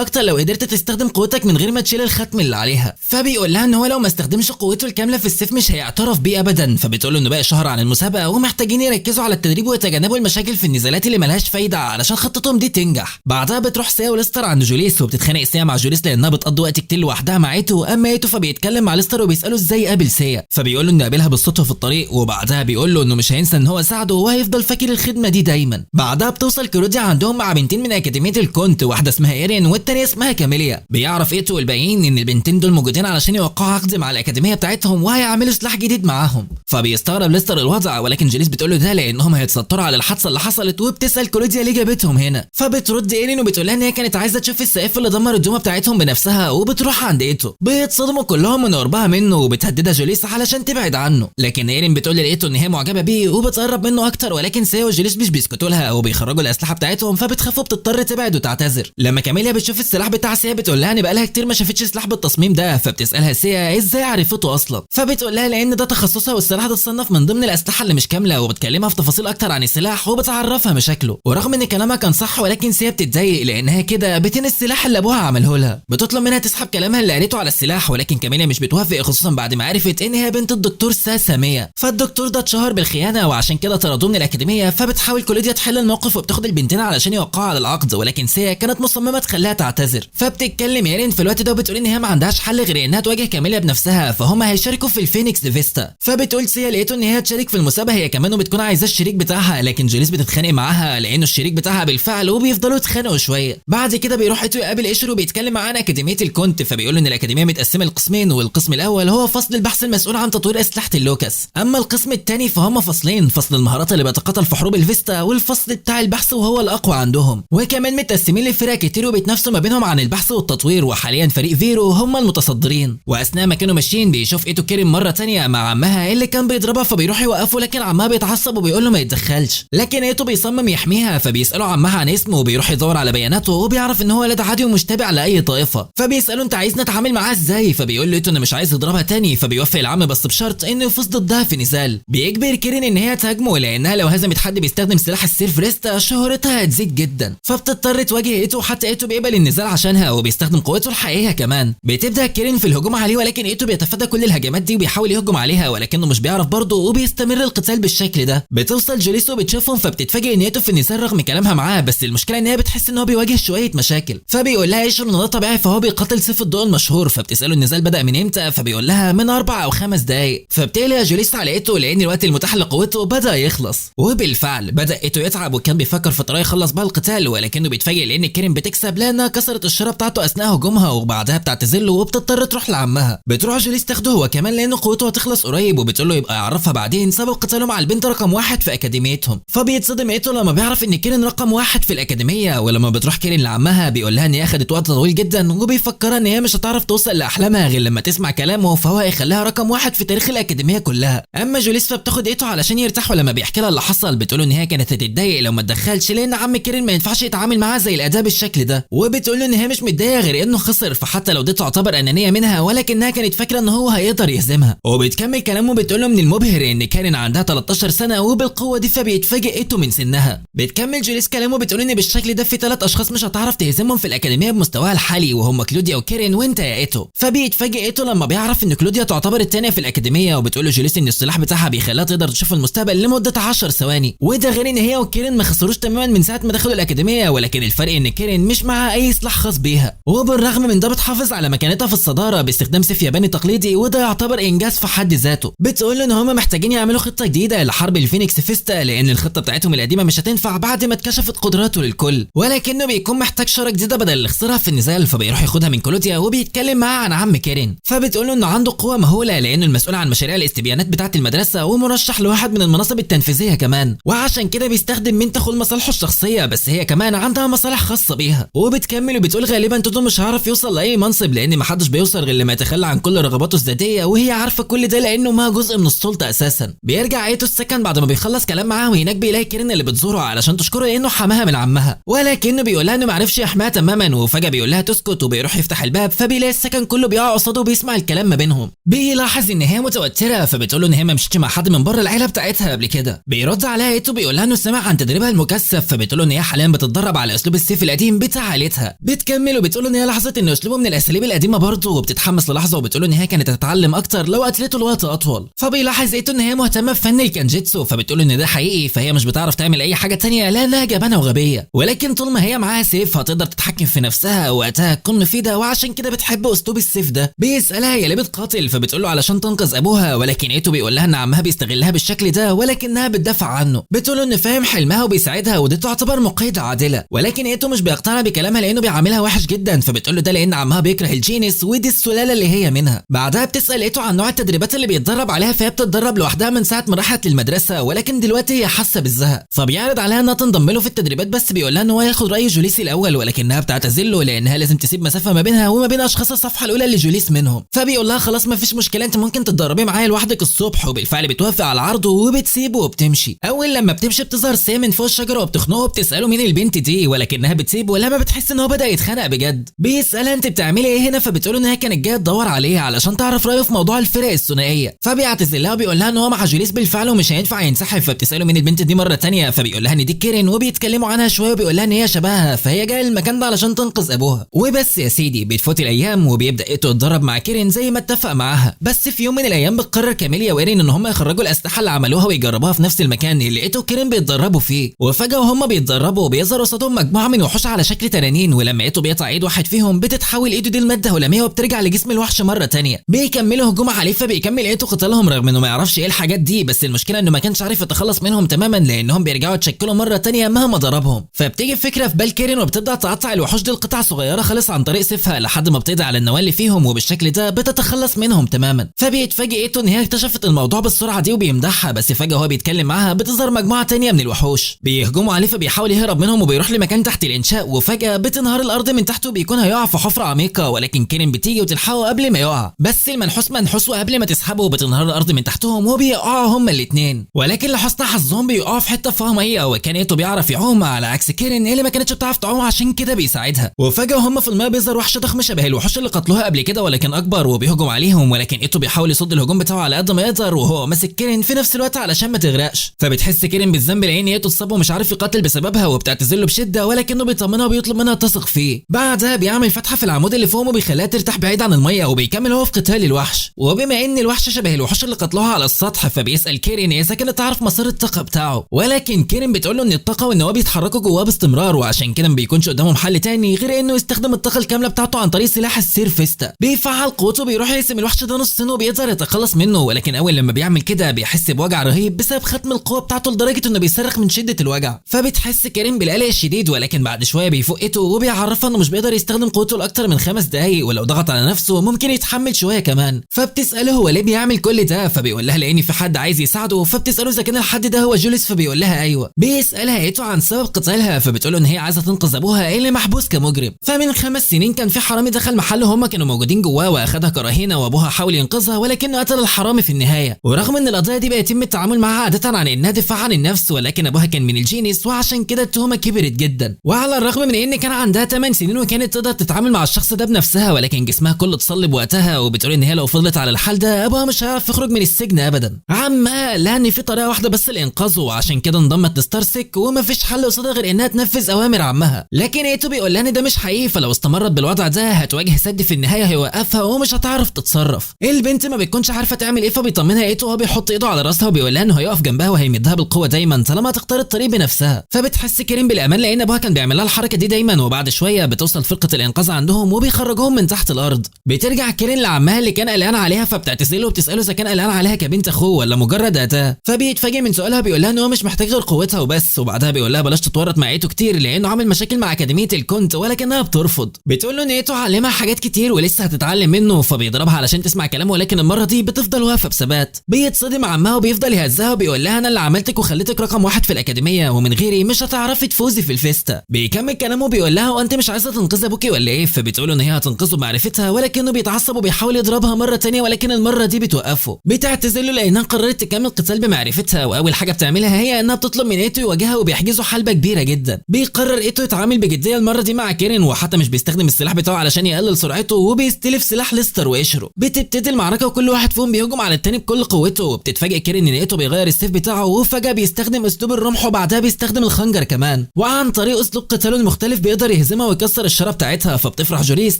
اكتر لو قدرت تستخدم قوتك من غير ما تشيل الختم اللي عليها. فبيقول لها ان هو لو ما استخدمش قوته الكامله في السيف مش هيعترف بيه ابدا. فبتقول له انه باقي شهر عن المسابقه ومحتاجين يركزوا على التدريب ويتجنبوا المشاكل في النزالات اللي ملهاش فايده علشان خطتهم دي تنجح. بعدها بتروح سيا وليستر عند جوليس، وبتتخانق سيا مع جوليس لانها بتقضي وقت كتير لوحدها مع ايتو. اما ايتو فبيتكلم مع ليستر وبيساله ازاي قابل سيا، فبيقول له انه قابلها بالصدفه في الطريق، وبعدها بيقول له انه مش هينسى ان هو ساعده وهيفضل فاكر الخدمه دي دايما. بعدها بتوصل كلوديا عندهم مع بنتين من اكاديميه الكونت، واحده اسمها ايرين والتانيه اسمها كاميليا. بيعرف ايتو والباقيين ان البنتين دول موجودين علشان يوقعوا عقد مع الاكاديميه بتاعتهم وهيعملوا سلاح جديد معاهم. فبيستغرب ليستر الوضع، ولكن جوليس بتقول له ده لانهم هيتستروا على الحادثه اللي حصلت، وبتسال كلوديا ليه جابتهم هنا. فبترد ايرين وبتقول لها ان هي كانت عايزه تشوف السقاف اللي دمر الدومه بتاعتهم بنفسها، وبتروح عند ايتو. بيتصدموا كلهم من قربها منه، وبتهددها جوليس علشان تبعد عنه، لكن ايرين بتقول لايتو ان هي معجبه بيه وبتقرب منه اكتر، ولكن سيا وجوليس مش بيسكتوا لها وبيخرجوا الاسلحه بتاعتهم، فبتخاف وبتضطر تبعد وتعتذر. لما كاميليا بتشوف السلاح بتاع سيا بتقول لها ان بقالها كتير ما شافتش سلاح بالتصميم ده، فبتسالها سيا ازاي عرفته اصلا، فبتقول لها لان ده تخصصها والسلاح ده اتصنف من ضمن الاسلحه اللي مش كامله، وبتكلمها في تفاصيل اكتر عن السلاح وبتعرفها مشاكله. ورغم ان كلامها كان صح ولكن سيا بتتضايق لانها كده بتنسي السلاح اللي ابوها عمله لها. بتطلب منها تسحب كلامها اللي قالته على السلاح، ولكن كاميليا مش بتوافق، خصوصا بعد ما عرفت ان هي بنت الدكتور ساسامية. فالدكتور ده اتشهر بالخيانه وعشان كده طردوه من الاكاديميه. فبتحاول كلوديا تحل الموقف وبتاخد البنتين علشان يوقعوا على العقد، ولكن سيا كانت مصممه تخليها تعتذر. فبتتكلم ايرين في الوقت ده وبتقول ان هي ما عندهاش حل غير انها تواجه كاميليا بنفسها، فهم هيشاركوا في الفينيكس فيستا. فبتقول سيا لقيته ان هي تشارك في المسابقه هي كمان، وبتكون عايزه الشريك بتاعها، لكن جوليس بتتخانق معاها لانه الشريك بتاعها بالفعل، وبيفضلوا يتخانقوا شويه. بعد كده بيروح ايتو يقابل ايشر وبيتكلم معاه عن اكاديميه الكونت، فبيقول ان الاكاديميه متقسمه لقسمين، والقسم الاول هو فصل البحث المسؤول عن تطوير اسلحه اللوكاس، اما القسم الثاني فهم فصلين، فصل المهارات اللي بتقاتل في حروب الفيستا، والفصل بتاع البحث وهو الاقوى عندهم. وكمان متقسمين لفرق كتير وبيتنافسوا ما بينهم عن البحث والتطوير، وحاليا فريق فيرو هم المتصدرين. واثناء ما كانوا ماشيين بيشوف ايتو كيرين مره ثانيه مع عمها اللي كان بيضربها، فبيروح يوقفه لكن عمها بيتعصب وبيقول له ما يتدخلش، لكن ايتو بيصمم يحميها. فبيسالوا عمها عن اسمه وبيروح يدور على بياناته، وبيعرف ان هو ولد عادي ومش تابع لاي طائفه. فبيسالوا انت عايزنا نتعامل معاه ازاي، فبيقول له ايتو انه مش عايز يضربها تاني. فبيوافق العم بس بشرط انه يفوز ضدها في نزال. بيجبر كيرين ان هي تهاجمه لانها لو هزمت حد بيستخدم سلاح السيرف ريستا شهرتها هتزيد جدا. فبتضطر تواجه ايتو، حتى ايتو بيقبل النزال عشانها وبيستخدم قوته الحقيقيه كمان. بتبدا كيرين في الهجوم عليه، ولكن ايتو بيتفادى كل الهجمات دي وبيحاول يهجم عليها، ولكنه مش بيعرف برضه، وبيستمر القتال بالشكل ده. بتوصل جوليس وبتشوفهم، فبتتفاجئ ان ايتو في النزال رغم كلامها معاه، بس المشكله ان هي بتحس ان هو بيواجه شويه مشاكل. فبيقول لها ايش ان ده طبيعي، فهو بيقاتل سيف الضوء المشهور. فبتساله النزال بدا من امتى، فبيقول لها من 4 أو 5 دقايق. فبتقلق جوليس على ايتو لان الوقت المتاح لقوته بدا يخلص، وبالفعل بدا ايتو يتعب وكان بيفكر في طريقه يخلص بها القتال، ولكنه بيتفاجئ لان كيرين بتكسب لانها كسرت الشاره بتاعته اثناء هجومها، وبعدها بتعتذر له وبتضطر تروح لعمها. بتروح جوليس تاخده هو كمان لانه قوته هتخلص قريب، وبتقول له يبقى يعرفها بعدين سبب قتاله مع البنت رقم 1 في اكاديميتهم. فبيتصدم ايتو لما بيعرف ان كيرين رقم 1 في الاكاديميه، ولما بتروح كيرين لعمها بيقول لها ان هي اخدت وقت طويل جدا، وبيفكرها ان هي مش هتعرف توصل لاحلامها غير لما تسمع كلامه، فهو هيخليها رقم 1 في تاريخ الاكاديميه كلها. اما جوليس فبتاخد ايتو علشان يرتاح، ولما بيحكي لها اللي حصل بتقول ان هي كانت هتتضايق لو ما اتدخلش لان عم كيرين ما ينفعش يتعامل معاها زي الاداه بالشكل ده، وبتقول له ان هي مش متضايقه غير انه خسر، فحتى لو دي تعتبر انانيه منها، ولكنها كانت فاكره ان هو هيقدر يهزمها. عمها. وبتكمل كلامه بتقول له من المبهر ان كارين عندها 13 سنه وبالقوه دي، فبيتفاجئ ايتو من سنها. بتكمل جوليس كلامه بتقول ان بالشكل ده في 3 اشخاص مش هتعرف تهزمهم في الاكاديميه بمستواها الحالي، وهم كلوديا وكارين وانت يا ايتو. فبيتفاجئ ايتو لما بيعرف ان كلوديا تعتبر الثانيه في الاكاديميه، وبتقول له جوليس ان السلاح بتاعها بيخليها تقدر تشوف المستقبل لمده 10 ثواني، وده غير ان هي وكارين ما خسروش تماما من ساعه ما دخلوا الاكاديميه، ولكن الفرق ان كارين مش معاها اي سلاح خاص بيها، وبالرغم من ده بتحافظ على مكانتها في الصداره باستخدام سيف ياباني تقليدي، وده يعتبر انجاز في حد ذاته. بتقول له ان هم محتاجين يعملوا خطه جديده لحرب الفينيكس فيستا، لان الخطه بتاعتهم القديمه مش هتنفع بعد ما اتكشفت قدراته للكل، ولكنه بيكون محتاج شاره جديده بدل اللي خسرها في النزال، فبيروح ياخدها من كلوديا وبيتكلم معاها عن عم كارين. فبتقول له انه عنده قوه مهوله لانه المسؤول عن مشاريع الاستبيانات بتاعه المدرسه ومرشح لواحد من المناصب التنفيذيه كمان، وعشان كده بيستخدم بنت اخو لمصالحه الشخصيه، بس هي كمان عندها مصالح خاصه بيها. وبتكمل وبتقول غالبا تودو مش هيعرف يوصل لاي منصب لان محدش بيوصل غير لما يتخلى عن كل رغباته الذاتيه، وهي عارفه كل ده لانه ما جزء من السلطه اساسا. بيرجع ايتو السكن بعد ما بيخلص كلام معاه، وهناك بيلاقي كارين اللي بتزوره علشان تشكره لانه حماها من عمها، ولكنه بيقول لها انه ما عرفش يحماها تماما، وفجاه بيقول لها تسكت وبيروح يفتح الباب، فبيلاقي السكن كله بيقع قصاده وبيسمع الكلام ما بينهم. بيلاحظ ان هي متوتره، فبتقول له ان هي ما مشيتش مع حد من بره العيله بتاعتها قبل كده. بيرد عليها ايتو بيقول لها انه سمع عن تدريبها المكثف، فبتقول له ان هي حاليا بتتدرب على اسلوب السيف القديم بتاع عيلتها. بتكمل وبتقول له ان هي لاحظت ان اسلوبه من الاساليب القديمه برضه، وبتتحمس للحظه وبتقول له ان هي كانت هتتعلم اكتر لو قتلته الوقت اطول. فبيلاحظ ايتو ان هي مهتمه بفن الكانجيتسو، فبتقول له ان ده حقيقي، فهي مش بتعرف تعمل اي حاجه تانية لانها جبانه وغبيه، ولكن طول ما هي معاها سيف هتقدر تتحكم في نفسها وقتها تكون مفيده، وعشان كده بتحب اسلوب السيف ده. بيسالها هي ليه بتقاتل، فبتقول له علشان تنقذ ابوها، ولكن ايتو بيقول لها ان عمها بيستغلها بالشكل ده ولكنها بتدافع عنه. بتقول له ان فاهم حلمها وبيساعدها، ودي تعتبر مقايضه عادله، ولكن ايتو مش بيقتنع بكلامها لانه بيعاملها وحش جدا. فبتقول له ده لان عمها بيكره الجينيس ودي السلاله اللي هي منها. بعدها بتسال ايتو عن نوع التدريبات اللي بيتدرب عليها، فهي بتتدرب لوحدها من ساعه ما راحت للمدرسه، ولكن دلوقتي هي حاسه بالزهق، فبيعرض عليها انها تنضم له في التدريبات، بس بيقول لها ان هو ياخد راي جوليس الاول، ولكنها بتعتذر له لانها لازم تسيب مسافه ما بينها وما بين اشخاص الصفحه الاولى اللي جوليس منهم. فبيقول لها خلاص ما فيش مشكله، انت ممكن تتدربي معايا لوحدك الصبح، وبالفعل بتوافق على عرضه وبتسيبه وبتمشي. اول لما بتمشي بتظهر سي من فوق الشجره وبتخنقه وبتساله مين البنت دي، ولكنها بتسيبه لما بتحس ان هو بدا يتخانق بجد. بيسالها انت بتعملي ايه هنا، فبتقول ان هي كانت جايه تدور عليه علشان تعرف رايه في موضوع الفرق الثنائيه. فبيعتذر لها وبيقول لها ان هو مع جوليس بالفعل ومش هينفع ينسحب. فبتساله مين البنت دي مره ثانيه، فبيقول لها ان دي كارين، وبيتكلموا عنها شويه وبيقول لها ان هي شبهها، فهي جايه المكان ده علشان تنقذ ابوها. وبس يا سيدي بتفوت الايام وبيبدا ايتو يتدرب مع كارين زي ما اتفق معاها، بس في يوم من الايام بتقرر كاميليا وايرين ان هم يخرجوا الاسلحه اللي عملوها ويجربوها في نفس المكان اللي ايتو وكارين بيتدربوا فيه. وفجاه وهم بيتدربوا بيظهر قصادهم مجموعه من وحوش على شكل تنانين، ولما ايتو بيقطع ايد واحد فيهم بتتحول ايده دي لماده هلاميه وبترجع لجسم الوحش مره ثانيه. بيكملوا هجوم عليه، فبيكمل ايتو قتالهم رغم انه ما يعرفش ايه الحاجات دي، بس المشكله انه ما كانش عارف يتخلص منهم تماما لانهم بيرجعوا يتشكلوا مره ثانيه مهما ضربهم. فبتيجي فكره في بال كارين وبتبدا تقطع الوحوش دي لقطع صغيره خالص عن طريق سيفها لحد ما بتقضي على النواه اللي فيهم، وبالشكل ده بتتخلص منهم تماما. فبيتفاجئ ايتو ان هي اكتشفت الموضوع بالسرعه دي وبيمدحها، بس فجاه وهو بيتكلم معاها بتظهر مجموعه ثانيه من الوحوش بيهجموا عليه، فبيحاول يهرب منهم وبيروح لمكان تحت الانشاء، وفجاه بتنهار الارض من تحته وبيكون هيقع في حفره عميقه، ولكن كارين بتيجي وتلحقه قبل ما يقع، بس المنحوس منحوس وقبل ما تسحبه بتنهار الارض من تحتهم وبيقعوا هما الاثنين. ولكن لحسن حظهم بيقعوا في حته فيها ميه، وكان ايتو بيعرف يعوم على عكس كارين اللي ما كانتش بتعرف تعوم، عشان كده بيساعدها. وفجاه هم في الماء بيظهر وحش ضخم شبه الوحوش اللي قتلوها قبل كده ولكن اكبر وبيهجم عليهم، ولكن ايتو بيحاول يصد الهجوم بتاعه على قد ما يقدر وهو ماسك كارين في نفس الوقت علشان ما تغرقش. فبتحس كارين بالذنب لان ايتو اتصاب ومش عارف يقاتل بسببها، وبتعتذر له بشده ولكنه بيطمنها وبيطلب منها تثق فيه. بعدها بيعمل فتحه في العمود اللي فوقهم وبيخليها ترتاح بعيد عن الميه، وبيكمل هو في قتال الوحش. وبما ان الوحش شبه الوحوش اللي قتلوها على السطح، فبيسال كارين اذا كانت تعرف مسار الطاقه بتاعه، ولكن كارين بتقول له ان الطاقه وان هو بيتحركوا جواه باستمرار، وعشان كده ما بيكونش قدامهم حل تاني غير انه يستخدم الطاقه الكامله بتاعته عن طريق سلاح السير فيستا. بيفعل قوته بيروح يقسم الوحش ده نصين وبيقدر يتخلص منه، ولكن اول لما بيعمل كده بيحس بوجع رهيب بسبب ختم القوه بتاعته لدرجه انه بيصرخ من شده الوجع. فبتحس كارين بالقلق الشديد، ولكن بعد شويه بيفوق ايتو وبيعرفها انه مش بيقدر يستخدم قوته لاكتر من 5 دقايق، ولو ضغط على نفسه ممكن يتحمل شويه كمان. فبتساله هو ليه بيعمل كل ده، فبيقول لها لان في حد عايز يساعده. فبتساله اذا كان الحد ده هو جوليس، فبيقول لها ايوه. بيسالها ايتو عن سبب قتالها، فبتقول له ان هي عايزه تنقذ ابوها اللي محبوس كمجرم. فمن 5 سنين كان في حرامي دخل محل هم كانوا موجودين جواه واخدها كرهينه، وابوها حاول ينقذها ولكنه قتل الحرامي في النهايه. ورغم ان القضيه دي بقى يتم التعامل معها عاده عن انها دفاع عن النفس، ولكن ابوها كان من الجينيس وعشان كده التهمه كبرت جدا. وعلى الرغم من ان كان عندها 8 سنين وكانت تقدر تتعامل مع الشخص ده بنفسها، ولكن جسمها كله اتصلب وقتها. وبتقول ان هي لو فضلت على الحال ده ابوها مش هيعرف يخرج من السجن ابدا. عمها قال لها ان في طريقه واحده بس لانقاذه، وعشان كده انضمت لستارسيك ومفيش حل قصادها غير انها تنفذ اوامر عمها. لكن ايتو بيقول لها ان ده مش حقيقي، فلو استمرت بالوضع ده هتواجه سد في النهايه هيوقفها ومش هتعرف تتصرف. البنت ما بتكونش عارفه تعمل ايه، فبيطمنها ايتو وهو بيحط ايده على راسها وبيقول لها انه هيقف جنبها وهيمدها بالقوه دايما طالما تختار الطريق بنفسها. فبتحس كريم بالامان لان ابوها كان بيعمل لها الحركه دي دايما. وبعد شويه بتوصل فرقه الانقاذ عندهم وبيخرجوهم من تحت الارض. بترجع كريم لعمها اللي كان قلقان عليها، فبتعتذر له وبتساله اذا كان قلقان عليها كبنت اخوه ولا مجرد اداه. فبيتفاجئ من سؤالها، بيقول لها ان هو مش محتاج غير قوتها وبس. وبعدها بيقول لها بلاش تتورط مع ايتو كتير لانه عامل مشاكل مع اكاديميه الكونت، ولكنها بترفض. بتقول له ان ايتو علمها حاجات كتير ولسه هتتعلم منه، فبيضربها علشان تسمع كلامه، ولكن المره دي بتفضل واقفه بثبات. بيتصدم عمها وبيفضل يهزها وبيقول لها انا اللي عملتك وخليتك رقم 1 في الاكاديميه، ومن غيري مش هتعرفي تفوزي في الفيستا. بيكمل كلامه بيقول لها وانت مش عايزه تنقذ ابوكي ولا ايه؟ فبتقول ان هي هتنقذه بمعرفتها، ولكنه بيتعصب وبيحاول يضربها مره ثانيه، ولكن المره دي بتوقفه. بتعتذر له لانها قررت تكمل قتال بمعرفتها، واول حاجه بتعملها هي انها بتطلب من ايتو يواجهها وبيحجزوا حلبه كبيره جدا. بيقرر ايتو يتعامل بجديه المره دي مع كيرين، وحتى مش بيستخدم السلاح بتاعه علشان يقلل سرعته، وبيستلف سلاح ليستر وقشره. بتبتدي المعركه وكل واحد فيهم بيهجم على التاني بكل قوته، وبتتفاجئ كيرين ان ايتو بيغير السيف بتاعه وفجاه بيستخدم اسلوب الرمح وبعدها بيستخدم الخنجر كمان، وعن طريق اسلوب قتاله المختلف بيقدر يهزمها ويكسر الشاره بتاعتها. فبتفرح جوليس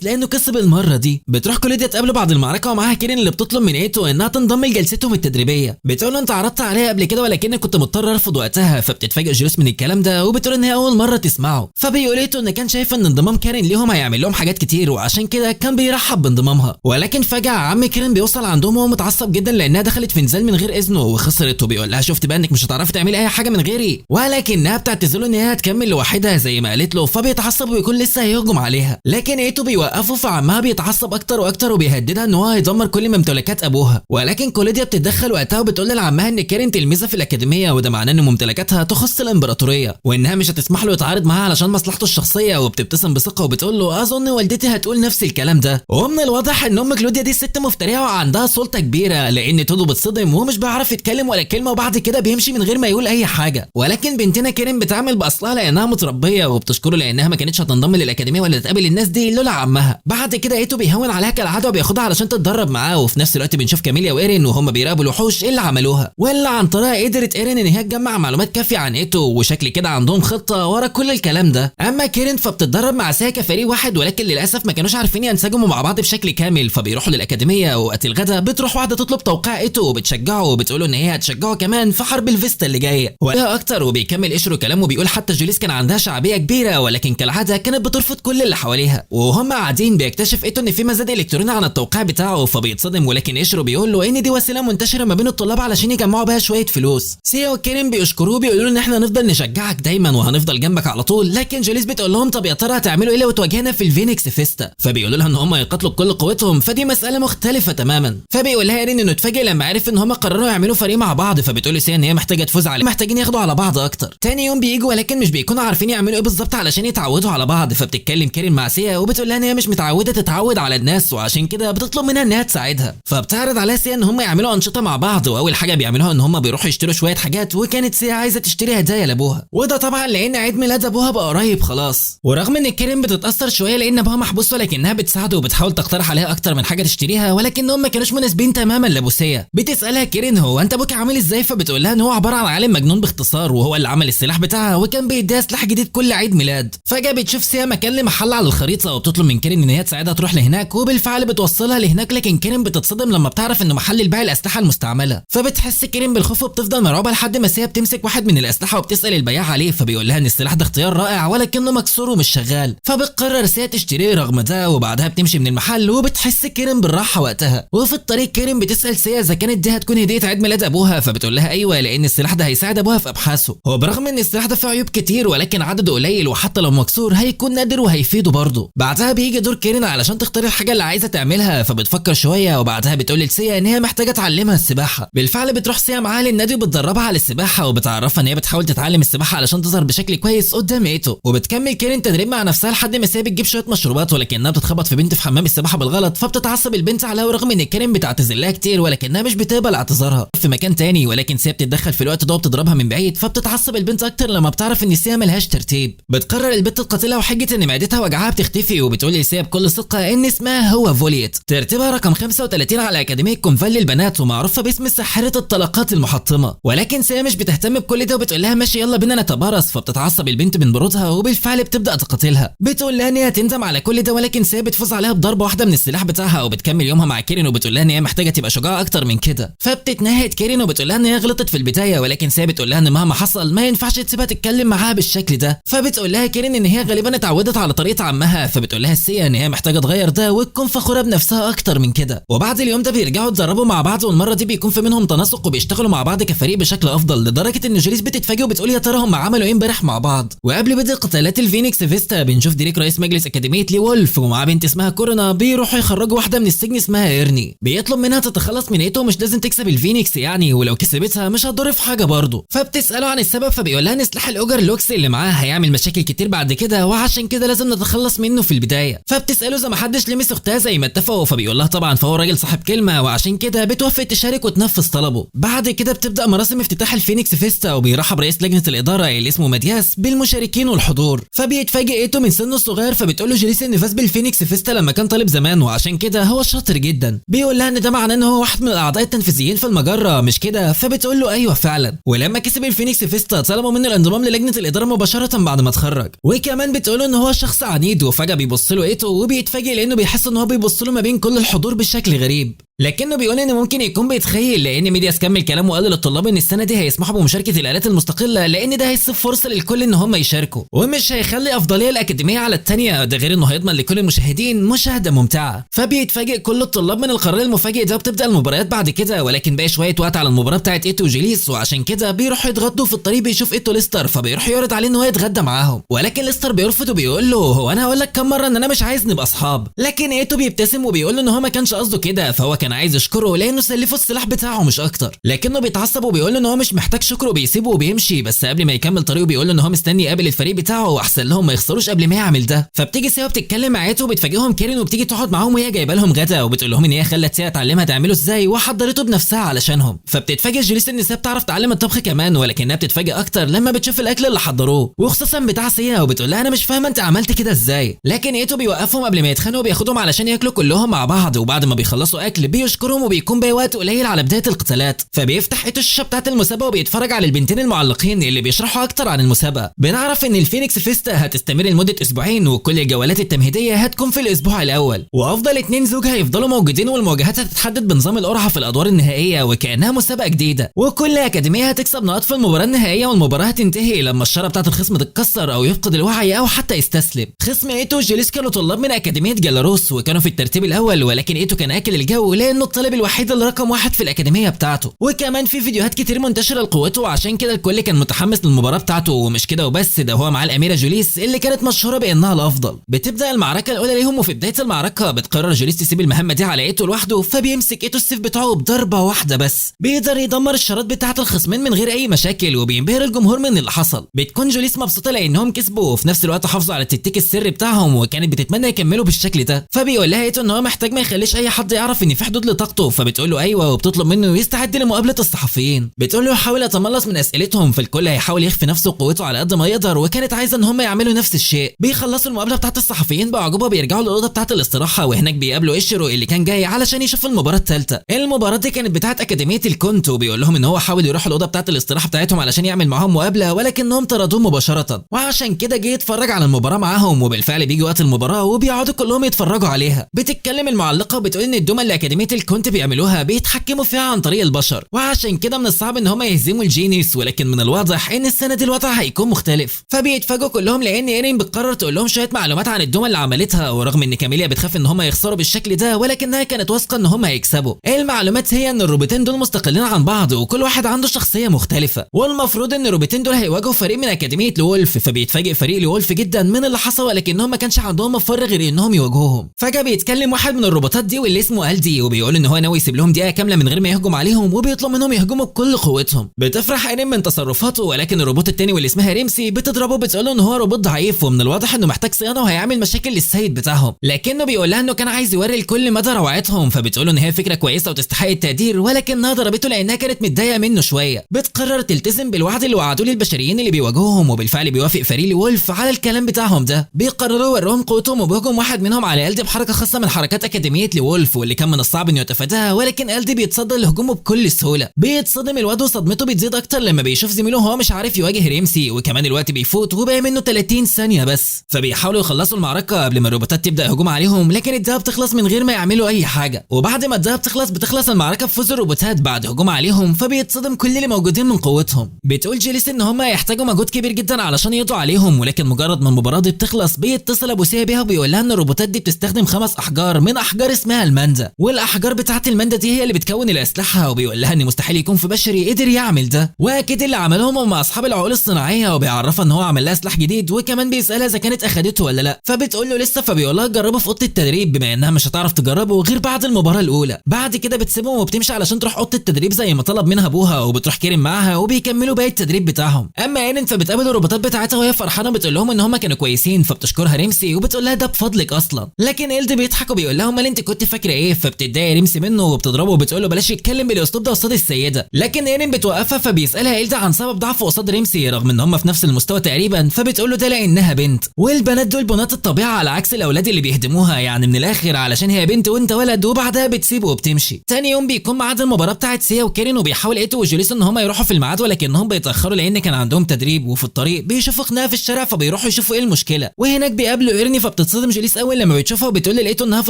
لانه كسب المره دي. بتروح كوليديا تقابله بعد المعركه ومعاها كيرين اللي بتطلب من ايتو انها تنضم لجلستهم التدريبيه. بتقول له انت عرضت عليها قبل كده ولكني كنت مضطر ارفض وقتها. فبتتفاجئ جوليس من الكلام ده وبتقول ان هي اول مره تسمعه. فبيقول ايتو ان كان شايف ان انضمام كيرين ليهم هيعمل لهم حاجات كتير، وعشان كده كان بيرحب بانضمامها. ولكن فجاه عم كيرين بيوصل عندهم وهو متعصب جدا لانها دخلت في نزال من غير اذنه وخسرت، وبيقول لها شفت بقى انك مش هتعرفي تعملي اي حاجه من غيري، ولكنها بتعتذر له ان هي هتكمل لوحدها زي ما قالت له. فبيتعصب ويكون لسه هيهجم عليها، لكن ايتو بيوقفه. فعمها بيتعصب اكتر واكتر وبيهددها ان هو هيدمر كل ممتلكات ابوها. ولكن كوليديا بتتدخل وقتها وبتقول لعمها ان كيرين تلميذه في الاكاديميه، وده معناه ان ممتلكاتها تخص الامبراطوريه وانها مش هتسمح له يتعارض معاها علشان مصلحته الشخصيه. وبتبتسم بثقه وبتقول له اظن والدتي هتقول نفس الكلام ده. ومن الواضح ان ام كلوديا دي ست مفتريه وعندها سلطه كبيره، لان تودو بتصدم ومش بيعرف يتكلم ولا كلمه، وبعد كده بيمشي من غير ما يقول اي حاجه. ولكن بنتنا كيرين بتعمل باصلها لانها متربيه، وبتشكره لانها ما كانتش هتنضم للاكاديميه ولا تقابل الناس دي لولا عمها. بعد كده ايتو بيهون عليها كالعاده وبياخدها علشان تتدرب معاه، وفي نفس الوقت بنشوف كاميليا وايرين وهم بيراقبوا الوحوش اللي عملوها، واللي عن طريقها قدرت ايرين ان هي تجمع معلومات كافيه عن ايتو، وشكل كده عندهم خطه ورا كل الكلام ده. اما كيرين فبتتدرب مع سايا كفريق واحد، ولكن للاسف ما كانوش عارفين ينسجموا مع بعض بشكل كامل. فبيروحوا للاكاديميه، وقت الغداء بتروح واحده تطلب توقيع ايتو وبتشجعه وبتقول ان هي هتشجعه كمان في حرب الفيستا اللي جايه ولا اكتر. وبيكمل قشره كلامه وبيقول حتى جوليس كان عندها شعبيه كبيره، ولكن كالعاده كانت بترفض كل اللي حواليها. وهم قاعدين بيكتشف ايتو ان في مزاد الكتروني عن التوقيع بتاعه، فبيتصدم. ولكن قشره بيقول له ان دي وسيله منتشره ما بين الطلاب علشان يجمعوا بيها شويه فلوس. سيا وكيرين بيشكروه بيقولوا له ان احنا هنفضل نشجعك دايما وهنفضل جنبك على طول. لكن جوليس بتقول لهم طب يا ترى هتعملوا ايه لو تواجهنا في الفينيكس فيستا؟ فبيقولوا لها ان هم يقاتلوا بكل قوتهم، فدي مساله مختلفه تماما. فبيقول لها ايرين انه اتفاجئ لما عرف ان هم قرروا يعملوا فريق مع بعض. فبتقول لسيا ان هي محتاجه تفوز عليه، محتاجين ياخدوا على بعض اكتر. تاني يوم بييجوا ولكن مش بيكونوا عارفين يعملوا ايه بالظبط علشان يتعودوا على بعض. فبتتكلم كيرين مع سيا وبتقول لها ان هي مش متعوده تتعود على الناس، وعشان كده بتطلب منها انها تساعدها. فبتعرض عليها سيا ان هم يعملوا انشطه مع بعض، واول حاجه بيعملوها ان هم بيروحوا يشتروا شويه حاجات، وكانت سيا عايزه تشتري هدايا لابوها، وده طبعا لان عيد ميلاد ابوها بقى قريب خلاص. ورغم ان كيرين بتتاثر شويه لان ابوها محبوس، ولكنها بتساعده وبتحاول تقترح عليها اكتر من حاجه تشتريها، ولكنهم ما كانوش مناسبين تماما لابو سيا. بتسالها كيرين هو انت ابوك عامل ازاي؟ فبتقول لها ان هو عباره عن عالم مجنون باختصار، وهو اللي عمل السلاح بتاعها وكان بيديها سلاح جديد كل عيد ميلاد. فجاه بتشوف سيا مكان لمحل على الخريطه وبتطلب من كيرين ان هي تساعدها تروح لهناك، وبالفعل بتوصلها لهناك. لكن كيرين بتتصدم لما بتعرف انه محل لبيع الاسلحه المستعمله. فبتحس كيرين بالخوف وبتفضل مرعوبه لحد ما سيا بتمسك واحد من الاسلحه وبتسال البياع عليه، فبيقول لها ان السلاح ده اختيار رائع ولكنه مكسور ومش شغال. فبتقرر سيا تشتريه رغم ده، وبعدها بتمشي من المحل وبتحس كيرين بالراحه وقتها. وفي الطريق كيرين بتسال سيا اذا كانت دي هتكون هديه عيد ميلاد ابوها، فبتقول لها ايوه لان السلاح ده هيساعد ابوها في ابحاثه. هو برغم ان السلاح ده فيه عيوب كتير ولكن عدده قليل، وحتى لو مكسور هيكون نادر وهيفيده برضه. بعدها بيجي دور كيرين علشان تختار الحاجه اللي عايزه تعملها، فبتفكر شويه وبعدها بتقول لسيا ان هي محتاجه تعلمها السباحه. بالفعل بتروح سيا معاها للنادي وبتدربها على السباحه، وبتعرفها ان هي بتحاول تتعلم السباحه علشان تظهر بشكل كويس قدام ايتو. وبتكمل كيرين تدريب مع نفسها لحد ما سيا بتجيب شويه مشروبات، ولكنها بتتخبط في بنت في حمام السباحه بالغلط. فبتتعصب البنت عليها، ورغم ان كيرين بتعتذر لها كتير ولكنها مش بتقبل اعتذارها في مكان تاني. ولكن سيا بتتدخل في الوقت ده وبتضربها من بعيد، فبتتعصب البنت اكتر لما بتعرف ان سيا ملهاش ترتيب. بتقرر البنت تقاتلها وحجه ان معدتها وجعها بتختفي، وبتقول لسيا بكل ثقه ان اسمها هو فوليت، ترتيبها رقم 35، 36 على اكاديميه كونفال للبنات ومعروفه باسم ساحره الطلقات المحطمه، ولكن سيا مش بتهتم بكل ده وبتقول لها ماشي يلا بينا نتبارز. فبتتعصب البنت من برودها وبالفعل بتبدا تقاتلها، بتقول لها ان هي هتندم على كل ده، ولكن سيا بتفوز عليها بضربه واحده من السلاح بتاعها وبتكمل يومها مع كيرين وبتقول لها ان هي محتاجه تبقى شجاعه اكتر من كده. فبتتنهد كيرين وبتقول لها ان هي غلطت في البدايه، ولكن سيا بتقول لها ان مهما حصل ما ينفعش تسيبها تتكلم معاها بالشكل ده. فبتقول لها كيرين ان هي غالبا اتعودت على طريقه عمها، فبتقول لها سيا ان هي محتاجه تغير ده وتكون فخوره بنفسها اكتر من كده. وبعد اليوم ده بيرجعوا يتدربوا مع بعض، والمره دي بيكون في منهم تناسق وبيشتغلوا مع بعض كفريق بشكل افضل، لدرجه ان جوليس بتتفاجئ وبتقول يا ترى هم عملوا ايه امبارح مع بعض. وقبل بدء قتالات الفينيكس فيستا بنشوف ديريك رئيس مجلس اكاديميه لي وولف ومعاه بنت اسمها كورونا بيروحوا يخرجوا واحده من السجن اسمها ايرني، بيطلب منها تتخلص من ايتو، مش لازم تكسب الفينيكس يعني، ولو كسبتها مش هتضر في حاجه برضه. فبتساله عن السبب، فبيقول لها ان سلاح الاوجر لوكس اللي معاه هيعمل مشاكل كتير بعد كده وعشان كده لازم نتخلص منه في البدايه. فبتساله اذا ما حدش لمس اختها زي ما اتفقوا، فبيقول لها طبعا فهو راجل صاحب كلمه وعشان كده بتوافق تشارك وتنفذ طلبه. بعد كده بتبدا مراسم افتتاح الفينيكس فيستا وبيرحب رئيس لجنه الاداره اللي اسمه ماتياس بالمشاركين والحضور. فبيتفاجئ ايتو من سنه الصغير، فبتقول له جوليس ان فاز بالفينيكس فيستا لما كان طالب زمان وعشان كده هو شاطر جدا. بيقول لها ان ده معناه ان هو واحد من الاعضاء التنفيذيين في المجره مش كده؟ فبتقول له ايوه فعلا. ولما كسب الفينيكس فيستا طلبوا منه الانضمام للجنه الاداره مباشره بعد ما اتخرج، وكمان بتقول له ان هو شخص عنيد. وفجاه بيبص له ايتو وبيتفاجئ لانه بيحس ان هو بيبص له ما بين كل الحضور بشكل غريب، لكنه بيقول ان ممكن يكون بيتخيل، لان ميدياس كمل كلامه وقال للطلاب ان السنه دي هيسمحوا بمشاركه الالات المستقله، لان ده هيسيب فرصه للكل ان هم يشاركوا ومش هيخلي افضليه الاكاديميه على الثانيه، ده غير انه هيضمن لكل المشاهدين مشاهده ممتعه. فبيتفاجئ كل الطلاب من القرار المفاجئ ده وبتبدا المباريات بعد كده، ولكن باقي شويه وقت على المباراه بتاعه ايتو وجيليس، وعشان كده بيروحوا يتغدوا في الطريق. بيشوف ايتو ليستر فبيروح يعرض عليه ان هو يتغدى معاهم، ولكن ليستر بيرفض وبيقول له هو انا هقول لك كم مره ان انا مش عايز نبقى اصحاب. لكن ايتو بيبتسم وبيقول له ان هو ما كانش قصده كده، فهو كان عايز يشكره لانه سلفه السلاح بتاعه مش اكتر. لكنه بيتعصب وبيقول له ان هو مش محتاج شكره وبيسيبه وبيمشي، بس قبل ما يكمل طريقه بيقول له ان هو مستني يقابل الفريق بتاعه واحسن لهم ما يخسروش قبل ما يعمل ده. فبتيجي سيا بتتكلم مع ايتو وبتفاجئهم كيرين وبتيجي تقعد معاهم وهي جايبه لهم غدا، وبتقول لهم ان هي خلت سيا تعلمها تعمله ازاي وحضرته بنفسها علشانهم. فبتتفاجئ جوليس ان سيا بتعرف تعلم الطبخ كمان، ولكنها بتتفاجئ اكتر لما بتشوف الاكل اللي حضروه وخصوصا بتاع سيا، وبتقول لها انا مش فاهمه انت عملت كده ازاي. لكن ايتو بيوقفهم قبل ما يتخانقوا وبياخدهم علشان ياكلوا كلهم مع بعض، وبعد ما بيخلصوا اكل بيشكرهم وبيكون باقي وقت قليل على بدايه القتالات. فبيفتح ايتو الشاشه بتاعه المسابقه وبيتفرج على البنتين المعلقين اللي بيشرحوا اكتر عن المسابقه. بنعرف ان الفينيكس فيستا هتستمر لمده اسبوعين، وكل الجولات التمهيديه هتكون في الاسبوع الاول، وافضل 2 زوج هيفضلوا موجودين، والمواجهات هتتحدد بنظام القرعه في الادوار النهائيه وكانها مسابقه جديده، وكل اكاديميه هتكسب نقاط في المباراه النهائيه، والمباراه هتنتهي لما الشاره بتاعه الخصم تتكسر او يفقد الوعي او حتى يستسلم. خصم ايتو وجيليس كانوا طلاب من اكاديميه جالاروس وكانوا في الترتيب الاول، ولكن ايتو كان اكل الجو لانه الطالب الوحيد اللي رقم 1 في الاكاديميه بتاعته، وكمان في فيديوهات كتير منتشره لقوته، وعشان كده الكل كان متحمس للمباراه بتاعته. ومش كده وبس، ده هو مع الاميره جوليس اللي كانت مشهوره بانها الافضل. بتبدا المعركه الاولى ليهم، وفي بدايه المعركه بتقرر جوليس تسيب المهمه دي على ايتو لوحده، فبيمسك ايتو السيف بتاعه بضربه واحده بس بيقدر يدمر الشارات بتاعه الخصمين من غير اي مشاكل، وبينبهر الجمهور من اللي حصل. بتكون جوليس مبسوطه لانهم كسبوا وفي نفس الوقت حافظوا على التكتيك السري بتاعهم، وكانت بتتمنى يكملوا بالشكل ده. فبيقول لها ايتو ان هو محتاج ما يخليش اي حد يعرف ان في حدود لطاقته، فبتقول له ايوه، وبتطلب منه يستعد لمقابله الصحفيين. بتقول له حاول اتملص من اسئلتهم، فالكل هيحاول يخفي نفسه وقوته على قد ما يقدر، وكانت عايزه ان هم يعملوا نفس الشيء. بيخلصوا المقابله بتاعه الصحفيين بعجوبه، بيرجعوا للاوضه بتاعه الاستراحه، وهناك بيقابلوا ايشيرو اللي كان جاي علشان يشوف المباراه الثالثه. المباراه دي كانت بتاعه اكاديميه الكونت، وبيقول لهم ان هو حاول يروح الاوضه بتاعه الاستراحه بتاعتهم علشان يعمل معاهم مقابله، ولكنهم طردوه مباشره، وعشان كده جه يتفرج على المباراه معاهم. وبالفعل بيجي وقت المباراه وبيقعدوا كلهم يتفرجوا عليها. بتتكلم المعلقه وبتقول ان الدمى اللي اكاديميه الكونت بيعملوها بيتحكموا فيها عن طريق البشر، وعشان كده من الصعب ان هم يهزموا الجينيس، ولكن من الواضح ان السنه دي الوضع هيكون مختلف. فبيتفاجئوا كلهم لان ايرين بتقرر تقول لهم شويه معلومات عن الدمى اللي عملتها، ورغم ان كاميليا بتخاف ان هم يخسروا بالشكل ده، ولكنها كانت واثقه ان هم هيكسبوا. المعلومات هي ان الروبوتين دول مستقلين عن بعض، وكل واحد عنده شخصيه مختلفه، والمفروض ان الروبوتين دول هيواجهوا فريق من اكاديميه لولف. فبيتفاجئ فريق لولف جدا من اللي حصل، ولكنهم ما كانش عندهم مفر غير انهم يواجهوهم. فجاه بيتكلم واحد من الروبوتات دي واللي اسمه الدي، وبيقول ان هو ناوي يسيب لهم دقيقه كامله من غير ما يهجم عليهم، وبيطلب منهم يهجموا بكل قوتهم. بتفرح ايرين من تصرفاته، ولكن الروبوت التاني واللي اسمها ريمسي بتضربه، بتقول له ان هو روبوت ضعيف ومن الواضح انه محتاج صيانه وهيعمل مشاكل للسيد بتاعهم، لكنه بيقول لها انه كان عايز يوري الكل مدى روعتهم. فبتقول له ان هي فكره كويسه وتستحق التقدير، ولكنها ضربته لانها كانت متضايقه منه شويه. بتقرر تلتزم بالوعد اللي وعدوه للبشريين اللي بيواجهوهم، وبالفعل بيوافق فريق وولف على الكلام بتاعهم ده. بيقرروا يوريهم قوتهم، وبيهجم واحد منهم على الدي بحركه خاصه من حركات اكاديميه لولف، واللي كان من الصعب صعب انه يتفاداها، ولكن إلدي بيتصدى لهجومه بكل سهوله. بيتصدم الواد وصدمته بتزيد اكتر لما بيشوف زميله هو مش عارف يواجه ريمسي، وكمان الوقت بيفوت وباقي منه 30 ثانيه بس. فبيحاولوا يخلصوا المعركه قبل ما الروبوتات تبدا هجوم عليهم، لكن الدقيقه بتخلص من غير ما يعملوا اي حاجه. وبعد ما الدقيقه بتخلص المعركه بفوز الروبوتات بعد هجوم عليهم. فبيتصدم كل اللي موجودين من قوتهم. بتقول جيليس ان هم هيحتاجوا مجهود كبير جدا علشان يقضوا عليهم، ولكن مجرد ما المباراه دي بتخلص بيتصل ابو سيا بيها وبيقول لها ان الروبوتات دي بتستخدم 5 احجار من احجار اسمها الماندا، والاحجار بتاعه الماندا دي هي اللي بتكون الاسلحه، وبيقول لها ان مستحيل يكون في بشري قدر يعمل ده، واكيد اللي عملهم هم اصحاب العقول الصناعيه، وبيعرفها ان هو عمل لها سلاح جديد، وكمان بيسالها اذا كانت اخدته ولا لا. فبتقول له لسه، فبيقول لها جربه في اوضه التدريب بما انها مش هتعرف تجربه غير بعد المباراه الاولى. بعد كده بتسيبهم وبتمشي علشان تروح اوضه التدريب زي ما طلب منها ابوها، وبتروح كيرين معاها وبيكملوا باقي التدريب بتاعهم. اما ايرين فبتقابل الروبوتات بتاعتها وهي فرحانه بتقول لهم ان هم كانوا كويسين، فبتشكرها ريمسي وبتقول لها ده بفضلك اصلا. لكن إلدي بيضحك وبيقول لها امال انت كنت فاكره ايه؟ فبتتضايق ريمسي منه وبتضربه وبتقول له بلاش يتكلم بالاسلوب ده قصاد السيده. لكن ايرين بتوقفها فبيسالها إلدي عن سبب ضعفه قصاد ريمسي رغم ان هم في نفس المستوى تقريبا. فبتقول له ده لانها بنت، والبنات دول بنات الطبيعه على عكس الاولاد اللي بيهدموها، يعني من الاخر علشان هي بنت وانت ولد. وبعدها بتسيبه وبتمشي. تاني يوم بيكون ميعاد المباراه بتاعت سيا وكيرين، وبيحاول ايتو وجوليس ان هم يروحوا في الميعاد ولكنهم بيتاخروا لان كان عندهم تدريب. وفي الطريق بيشوفوا خناقه في الشارع فبيروحوا يشوفوا ايه المشكله، وهناك بيقابلوا ايرني فبتتصدم جوليس اول لما بتشوفها وبتقول لايتو انها في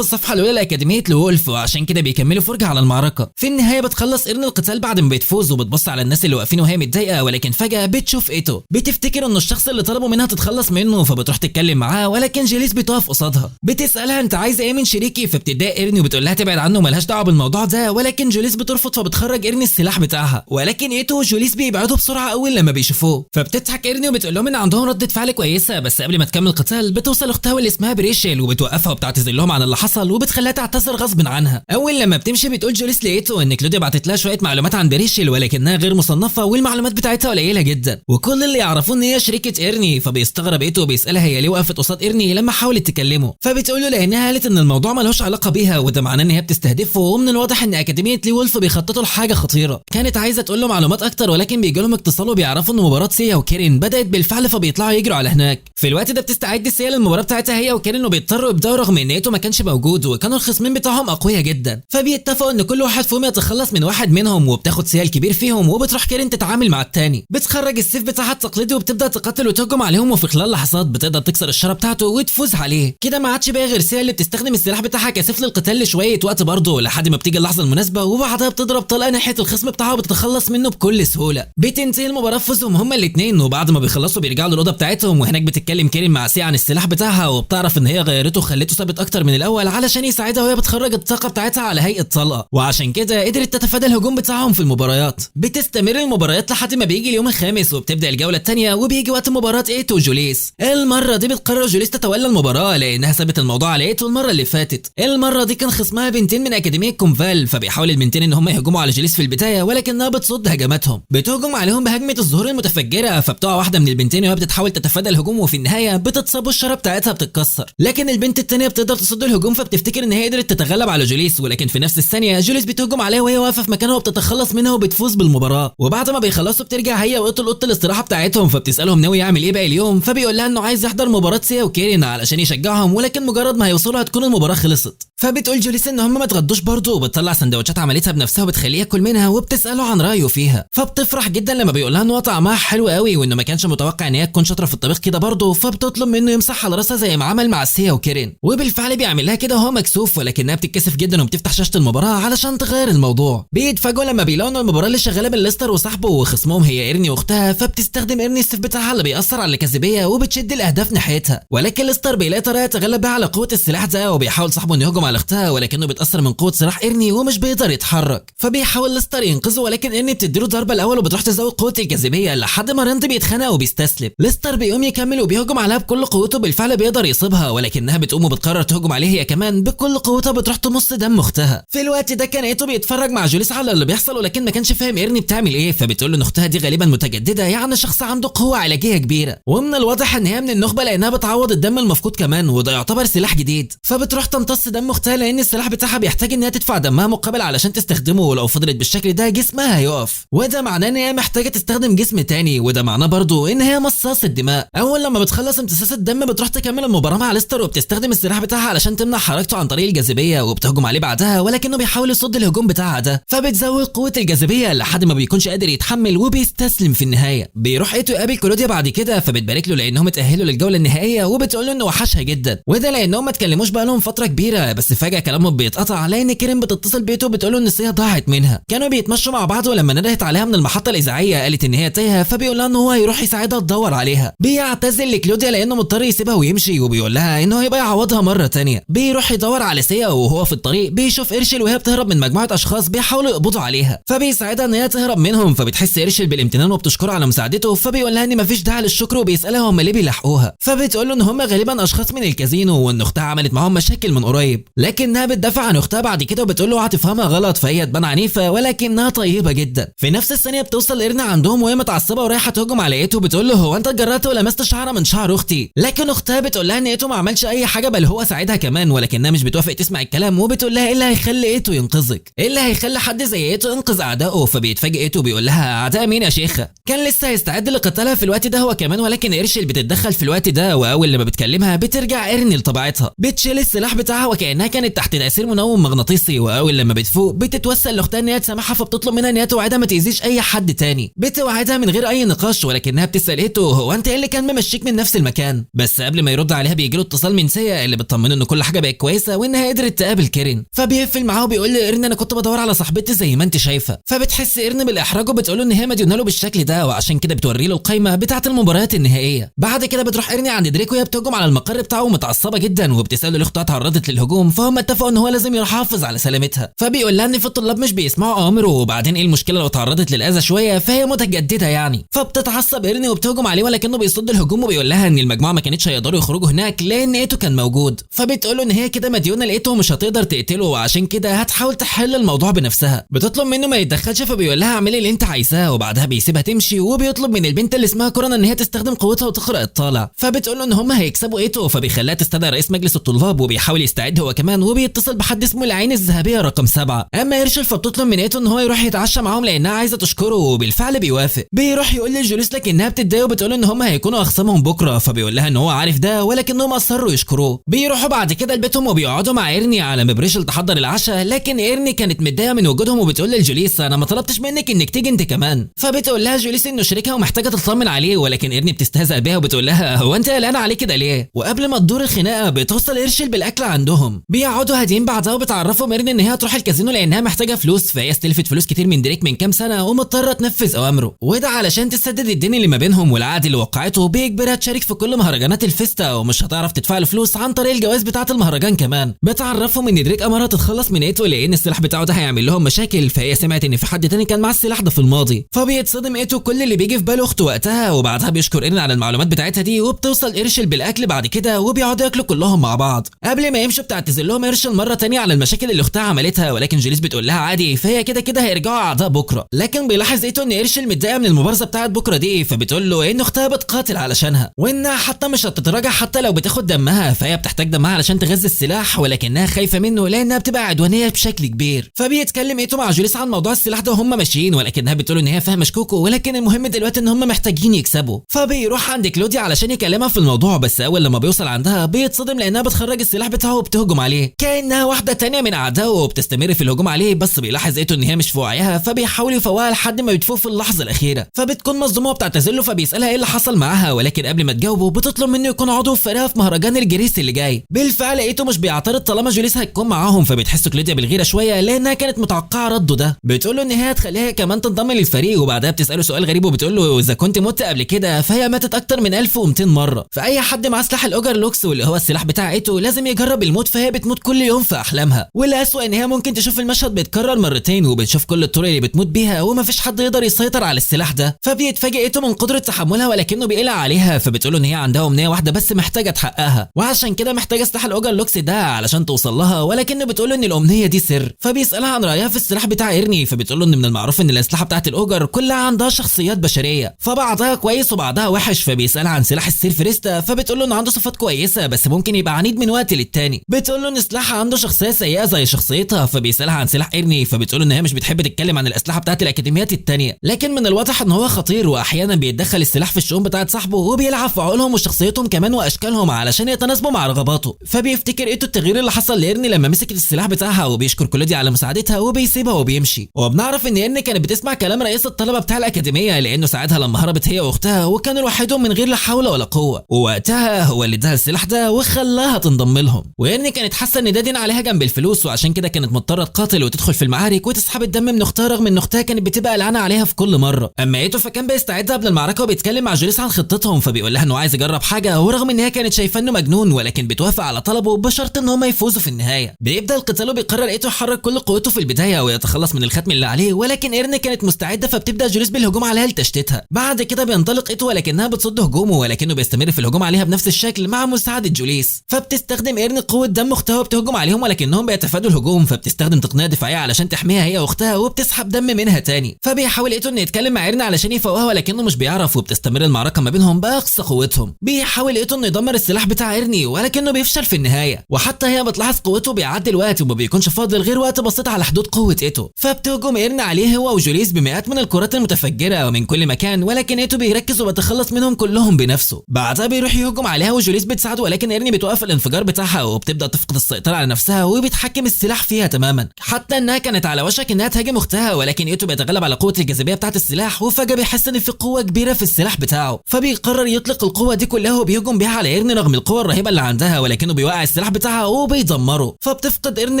الصفحه الاولى لاكاديميه لولف، وعشان كده بيكملوا فرجه على المعركه. في النهايه بتخلص ايرني القتال بعد ما بتفوز وبتبص على الناس اللي واقفين وهي متضايقه، ولكن فجاه بتشوف ايتو بتفتكر انه الشخص اللي طلبوا منها تتخلص منه، فبتروح تتكلم معاه ولكن جوليس بتقف قصادها. بتسالها انت عايزه ايه من شريكي؟ فبتضايق ايرني وبتقول لها تبعد عنه ملهاش دعوه بالموضوع ده، ولكن جوليس بترفض فبتخرج ايرني السلاح بتاعها. ولكن ايتو وجوليس بيبعدوا بسرعه اول لما بيشوفوه. فبتضحك ايرني وبتقول لهم ان عندهم ردة فعل كويسه، بس قبل ما تكمل قتال بتوصل اختها اللي اسمها بريشيل وبتوقفها وبتعتذر لهم عن اللي حصل وبتخليها تعتذر غصب عنها. اول لما بتمشي بتقول جوليس لايتو ان كلوديا بعتت لها شويه معلومات عن بريشيل ولكنها غير مصنفه والمعلومات بتاعتها قليله جدا، وكل اللي يعرفوه ان هي شريكه ايرني. فبيستغرب ايتو وبيسالها هي ليه وقفت قصاد ايرني لما حاولت تكلمه. فبتقول له لانها قالت ان الموضوع ملوش علاقه بيها، وده معناه ان هي بتستهدفه، ومن الواضح ان اكاديميه لي وولف بيخططوا لحاجه خطيره. كانت عايزه تقول له معلومات اكتر ولكن بيجي لهم اتصال وبيعرفوا ان مباراه سيا وكيرين بدات بالفعل، فبيطلعوا يجروا على هناك. في الوقت ده بتستعد سيا للمباراه بتاعتها هي وكيرين، وبيضطروا يبداوا رغم ان ايتو ما كانش موجود، وكانوا الخصمين بتاعهم اقوياء جدا. فبيتفقوا ان كل واحد فيهم يتخلص من واحد منهم، وبتاخد سيا الكبير فيهم وبتروح كيرين تتعامل مع الثاني. بتخرج السيف بتاعها التقليدي وبتبدا تقتل وتهجم عليهم، وفي خلال لحظات بتقدر تكسر الشاره بتاعته وتفوز عليه. كده ما عادش بقى غير سيا اللي بتستخدم السلاح بتاعها كسيف للقتال لشويه وقت برضه لحد ما بتيجي اللحظه المناسبه، وبعدها بتضرب طلقه ناحيه الخصم بتاعها وبتتخلص منه بكل سهوله. بتنتهي المباراه بفوزهم هما الاثنين، وبعد ما بيخلصوا بيرجعوا للاوضه بتاعتهم، وهناك بتتكلم كيرين مع سيا عن السلاح بتاعها، وبتعرف ان هي غيرته وخلته ثابت اكتر من الاول علشان يساعدها وهي بتخرج الطاقه بتاعتها على هيئه طلقه، وعشان كده قدرت تتفادى الهجوم بتاعهم في المباريات. بتستمر المباريات لحد ما بيجي اليوم الخامس وبتبدا الجوله الثانيه، وبيجي وقت مباراه ايتو وجوليس. المره دي بتقرر جوليس تتولى المباراه لانها سابت الموضوع على ايتو المره اللي فاتت. المره دي كان خصمها بنتين من اكاديميه كونفال، فبيحاول البنتين ان هم يهجموا على جوليس في البدايه ولكنها بتصد هجماتهم. بتهجم عليهم بهجمه الظهور المتفجره، فبتقع واحده من البنتين وهي بتحاول تتفادى الهجوم، وفي النهايه بتتصاب والشاره بتاعتها بتتكسر. لكن البنت الثانيه بتقدر تصد الهجوم، فبتفتكر ان هي قدرت تتغلب على جوليس، ولكن في نفس الثانيه جوليس بتهجم عليها وهي واقفه في مكانها وبتتخلص منها وبتفوز بالمباراه. وبعد ما بيخلصوا بترجع هي وايتو لاوضه الاستراحه بتاعتهم، فبتسالهم ناوي يعمل ايه باقي اليوم. فبيقول لها انه عايز يحضر مباراه سيا وكيرين علشان يشجعهم، ولكن مجرد ما هيوصلوا هتكون المباراه خلصت. فبتقول جوليس ان هم ما اتغدوش برضه، وبتطلع سندوتشات عملتها بنفسها وبتخليه ياكل منها، وبتساله عن رايه فيها. فبتفرح جدا لما بيقول لها ان هو طعمها حلو قوي وانه ما كانش متوقع ان هي تكون شاطره في الطبخ كده برضه. فبتطلب منه يمسح على راسها زي ما عمل مع سيا وكيرين، وبالفعل بيعمل لها كده وهو مكسوف، ولكنها بتتكسف جدا وبتفتح شاشه المباراه علشان تغير الموضوع. بيتفاجئوا لما بيلاقوا ان المباراه اللي شغاله بين ليستر وصاحبه وخصمهم هي ايرني واختها، فبتستخدم ايرني السيف بتاعها اللي بيأثر على الجاذبيه وبتشد الاهداف ناحيتها. ولكن ليستر بيلاقي طريقه يتغلب بيها على قوه السلاح ده، وبيحاول صاحبه انه يهجم على اختها ولكنه بيتاثر من قوه سلاح ايرني ومش بيقدر يتحرك. فبيحاول ليستر ينقذه، ولكن ايرني بتديله ضربه الاول وبتروح تزود قوه الجاذبيه لحد ما راند بيتخانق وبيستسلم. ليستر بيقوم يكمل وبيهجم عليها بكل قوته، بالفعل بيقدر يصيبها، ولكنها بتقوم وبتقرر تهجم عليه هي كمان بكل قوتها، بتروح تمص دم اختها. في الوقت ده كان ايتو بيتفرج مع جوليس على اللي بيحصل، ولكن ما كانش فاهم ايرني بتعمل ايه. فبتقول له ان اختها دي غالبا متجدده، يعني شخص عنده قوه علاجيه كبيره، ومن الواضح ان هي من النخبه لانها بتعوض الدم المفقود كمان، وده يعتبر سلاح جديد. فبتروح تمتص دم اختها لان السلاح بتاعها بيحتاج انها تدفع دمها مقابل علشان تستخدمه، ولو فضلت بالشكل ده جسمها هيقف، وده معناه ان هي محتاجه تستخدم جسم تاني، وده معناه برضه ان هي مصاص الدماء. اول لما بتخلص امتصاص الدم بتروح تكمل المباراه مع ليستر، وبتستخدم السلاح بتاعها علشان تمنع حركته عن طريق الجاذبيه، وبتهجم عليه بعدها ولكنه بيحاول يصد الهجوم بتاعها ده، فبتزود قوه الجاذبيه لحد ما بيكونش قادر يتحمل وبيستسلم في النهايه. بيروح ايتو يقابل كلوديا بعد كده، فبتبارك له لانهم اتاهلوا للجوله النهائيه، وبتقول له انه وحشها جدا، وده لانهم ما اتكلموش بقالهم فتره كبيره. بس فجاه كلامهم بيتقطع لان كيرين بتتصل بيته وبتقول له ان السيه ضاعت منها. كانوا بيتمشوا مع بعض ولما ندهت عليها من المحطه الاذاعيه قالت ان هي تايهه، فبيقول لها ان هو هيروح يساعدها تدور عليها. بيعتذر لكلوديا لانه مضطر يسيبها ويمشي، وبيقول لها انه هيبقى يعوضها مره تانية. بيروح يدور على سيه وهو في الطريق بيشوف إيرشيل وهي بتهرب من مجموعه اشخاص بيحاولوا يقبضوا عليها، فبيساعدها ان هي تهرب منهم. فبتحس إيرشيل بالامتنان وبتشكره على مساعدته، فبيقول لها ان مفيش داعي للشكر وبيسالها هم ليه بيلحقوها. فبتقول له ان هم غالبا اشخاص من الكازينو وان اختها عملت معاهم مشاكل من قريب، لكنها بتدافع عن اختها بعد كده وبتقول له هتفهمها غلط، فهي تبان عنيفه ولكنها طيبه جدا. في نفس الثانيه بتوصل إيرنا عندهم وهي متعصبه ورايحه تهجم على ايتو، بتقول له هو انت اتجرأت ولمست شعره من شعر اختي؟ لكن اختها بتقول لها ان ايتو ما عملش اي حاجه بل هو ساعدها كمان، ولكنها مش بتوافق تسمع الكلام وبتقول لها ايه اللي هيخلي ايتو ينقذك؟ ايه اللي هيخلي حد زي ايتو ينقذ اعدائه؟ فبيتفاجئ ايتو بيقول لها اعداء مين يا شيخه؟ كان لسه هيستعد لقتالها في الوقت ده هو كمان، ولكن إيرشيل بتتدخل في الوقت ده، واول لما بتكلمها بترجع إيرني لطبيعتها، بتشيل السلاح بتاعها وكانها كانت تحت تاثير منوم مغناطيسي. واول لما بتفوق بتتوسل لاختها ان هي تسامحها، فبتطلب منها ان هي توعدها ما تاذيش اي حد تاني. بتوعدها من غير اي نقاش، ولكنها بتسال ايتو هو انت ايه اللي كان ممشيك من نفس المكان؟ بس قبل ما يرد عليها بيجيله اتصال من سيا اللي بتطمنه ان كل حاجه بقت كويسه وانها قدرت تقابل كيرين. فبيقفل معاه وبيقول لإيرن انا كنت بدور على صاحبتي زي ما انت شايفه. فبتحس إيرن بالاحراج وبتقول له ان هي مديونه له بالشكل ده، وعشان كده بتوري له القائمه بتاعه المباريات النهائيه. بعد كده بتروح إيرني عند دريك وهي بتهجم على المقر بتاعه متعصبه جدا، وبتساله ليه اختها تعرضت للهجوم، فهم اتفقوا ان هو لازم يحافظ على سلامتها. فبيقول لها ان في الطلاب مش بيسمعوا اوامره، وبعدين ايه المشكله لو تعرضت للاذى شويه فهي متجدده يعني. فبتتعصب إيرني وبتهجم عليه ولكنه بيصد الهجوم، وبيقول لها ان المجموعه ما كانتش هيقدروا يخرجوا هناك لان ايتو كان موجود. فبتقول له ان هي كده مديونه لايتو ومش هتقدر تقتله، وعشان كده هتحاول تحل الموضوع بنفسها. بتطلب منه ما يتدخلش، فبيقول لها اعملي اللي انت عايزاه، وبعدها بيسيبها تمشي. وبيطلب من البنت اللي اسمها كورانا ان هي تستخدم قوتها وتقرا الطالع. فبتقول له ان هم هيكسبوا ايتو، فبيخليها تستدعي رئيس مجلس الطلاب وبيحاول يستعد هو كمان، وبيتصل بحد اسمه العين الذهبيه رقم 7. اما إيرشيل فبتطلب من ايتو ان هو يروح يتعشى معاهم لانها عايزه تشكره، وبالفعل بيوافق. بيروح يقول لجوليس لكنها بتتضايق وبتقول ان هم هيكونوا اخصامهم بكره، فبيقول لها ان هو عارف ده ولكنهم اصروا يشكروه. بيروحوا بعد كده لبيتهم وبيقعدوا مع إيرني على ما بريشل تحضر العشاء، لكن إيرني كانت متضايقه من وجودهم وبتقول لجوليس انا ما طلبتش منك انك تيجي انت كمان. فبتقول لها جوليس انه شريكها ومحتاجه تطمن عليه، ولكن إيرني بتستهزأ بيها وبتقول لها هو انت قلقانه عليه كده ليه؟ وقبل ما تدور الخناقه بتوصل إيرشيل بالاكل عندهم. بيقعدوا هادين بعدها وبتعرفهم إيرني ان هي تروح الكازينو لانها محتاجه فلوس، فهي استلفت فلوس كتير من دريك من كام سنه ومضطره تنفذ اوامره، وده علشان تسدد الدين اللي ما بينهم. والعقد اللي وقعته بيجبرها تشارك في كل مهرجانات الفيستا، ومش هتعرف تدفع له فلوس عن طريق الجوائز بتاعه المهرجان كمان. بتعرفهم ان دريك امرها تتخلص من ايتو لان السلاح بتاعه ده هيعمل لهم مشاكل، فهي سمعت ان في حد تاني كان مع السلاح ده في الماضي. فبيتصدم ايتو كل اللي بيجي في باله اخته وقتها، وبعدها بيشكر إيرن على المعلومات بتاعتها دي. وبتوصل إيرشيل بالاكل بعد كده وبيقعدوا ياكلوا كلهم مع بعض. قبل ما يمشوا بتعتذر لهم إيرشيل مره تانية على المشاكل اللي اختها عملتها، ولكن جوليس بتقول لها عادي، فهي كده كده هيرجعوا اعضاء بكره. لكن بيلاحظ ايتو ان إيرشيل متضايقه من المبارزه بتاعه بكره دي، فبتقول له ان اختها بتقاتل علشانها وانها حتى مش هتتراجع حتى لو بتاخد دمها، فهي بتحتاج دمها علشان تغذي السلاح، ولكنها خايفه منه لانها بتبقى عدوانيه بشكل كبير. فبيتكلم ايتو مع جوليس عن موضوع السلاح ده وهم ماشيين، ولكنها بتقول ان هي فاهمه شكوكو، ولكن المهم دلوقتي ان هم محتاجين يكسبوا. فبيروح عند كلوديا علشان يكلمها في الموضوع، بس اول لما بيوصل عندها بيتصدم لانها بتخرج السلاح بتاعه وبتهجم عليه كانها واحده تانية من اعدائه، وبتستمر في الهجوم عليه. بس بيلاحظ ايتو ان هي مش في وعيها، فبيحاول يفوقها لحد ما بتفوق في اللحظه الاخيره. فبتكون مصدومه وبتعتذر له، فبيسالها ايه اللي حصل معاها، ولكن قبل ما تجاوبه بتطلب منه يكون عضو في فريقها في مهرجان الجريس اللي جاي. بالفعل ايتو مش بيعترض طالما جوليس هتكون معاهم، فبتحس كلوديا بالغيره شويه لانها كانت متوقعه رده ده. بتقول له ان هي هتخليها كمان تنضم للفريق، وبعدها بتساله سؤال غريب وبتقول له اذا كنت مت قبل كده، فهي ماتت اكتر من 1200 مره. فاي حد مع سلاح الاوجر لوكس واللي هو السلاح بتاع ايتو لازم يجرب الموت، فهي بتموت كل يوم في احلامها. والاسوء ان هي ممكن تشوف المشهد بيتكرر مرتين، وبتشوف كل الطرق اللي بتموت بيها ومفيش حد يقدر يسيطر على السلاح ده. فبيتفاجئ ايتو من قدره تحملها ولكنه بيقلق عليها، فبتقول له ان هي عندها امنيه واحده بس محتاجه تحققها، وعشان كده محتاجه سلاح الاوجر لوكس ده علشان توصل لها، ولكنه بتقول له ان الامنيه دي سر. فبيسالها عن رايها في السلاح بتاع إيرني، فبتقول له ان من المعروف ان الاسلحه بتاعه الاوجر كلها عندها شخصيات بشريه، فبعضها كويس وبعضها وحش. فبيسالها عن سلاح السير فريستا، فبتقول له انه عنده صفات كويسه بس ممكن يبقى عنيد من وقت للتاني. بتقول له ان سلاحها عنده شخصيه سيئه زي شخصيتها. فبيسالها عن سلاح إيرني، فبتقول له ان هي مش بتحب تتكلم عن الاسلحه بتاعه الاكاديميات التانيه، لكن من الواضح ان هو خطير واحيانا بيتدخل السلاح في الشؤون بتاعه صاحبه، وبيلعب في عقولهم وشخصيتهم كمان واشكالهم علشان يتناسبوا مع رغباته. فبيفتكر ايتو التغيير اللي حصل لإيرني لما مسك بيمسك السلاح بتاعها وبيشكر كلودي على مساعدتها وبيسيبها وبيمشي. وبنعرف ان ايرن كانت بتسمع كلام رئيس الطلبه بتاع الاكاديميه لانه ساعدها لما هربت هي واختها وكانوا لوحدهم من غير لا حول ولا قوه، ووقتها هو اللي اداها السلاح ده وخلاها تنضم لهم. وايرن كانت حاسه ان ده دين عليها جنب الفلوس، وعشان كده كانت مضطره تقاتل وتدخل في المعارك وتسحب الدم من اختها رغم ان اختها كانت بتبقى قلقانه عليها في كل مره. اما ايتو فكان بيستعد قبل المعركه وبيتكلم مع جوليس عن خطتهم، فبيقول لها انه عايز يجرب حاجه، ورغم ان هي كانت شايفاه انه مجنون ولكن بتوافق على طلبه بشرط ان هم يفوزوا في النهايه. بيبدا القتال وبيقرر ايتو يحرك كل قوته في البدايه ويتخلص من الختم اللي عليه، ولكن ايرن كانت مستعده فبتبدا جوليس بالهجوم عليها لتشتتها. بعد كده بينطلق ايتو ولكنها بتصد هجومه، ولكنه بيستمر في الهجوم عليها بنفس الشكل مع مساعده جوليس. فبتستخدم ايرن قوه دم اختها وبتهجم عليهم ولكنهم بيتفادوا الهجوم، فبتستخدم تقنيه دفاعيه علشان تحميها هي واختها وبتسحب دم منها تاني. فبيحاول ايتو انه يتكلم مع ايرن علشان يفوقها ولكنه مش بيعرف، وبتستمر المعركه ما بينهم باقصى قوتهم. بيحاول ايتو انه يدمر السلاح بتاع ايرن ولكنه بيفشل في النهايه، وحتى هي بتلاحظ قوته بيعدي الوقت وما بيكونش فاضل غير وقت بسيط على حدود قوه ايتو. فبتهجم ايرن عليه هو وجوليس بمئات من الكرات المتفجره ومن كل مكان، ولكن ايتو بيركز وبيتخلص منهم كلهم بنفسه. بعدها بيروح يهجم عليها وجوليس بتساعده، ولكن ايرن بتوقف الانفجار بتاعها وبتبدا تفقد السيطره على نفسها وبتحكم السلاح فيها تماما، حتى انها كانت على وشك انها تهاجم اختها، ولكن ايتو بيتغلب على قوه الجاذبيه بتاعه السلاح، وفجاه بيحس ان في قوه كبيره في السلاح بتاعه، فبيقرر يطلق القوه دي كلها وبيهجم بيها على ايرن رغم القوه الرهيبه اللي عندها، ولكنه بيوقع السلاح بتاعها وبيدمره. فبتفقد ايرن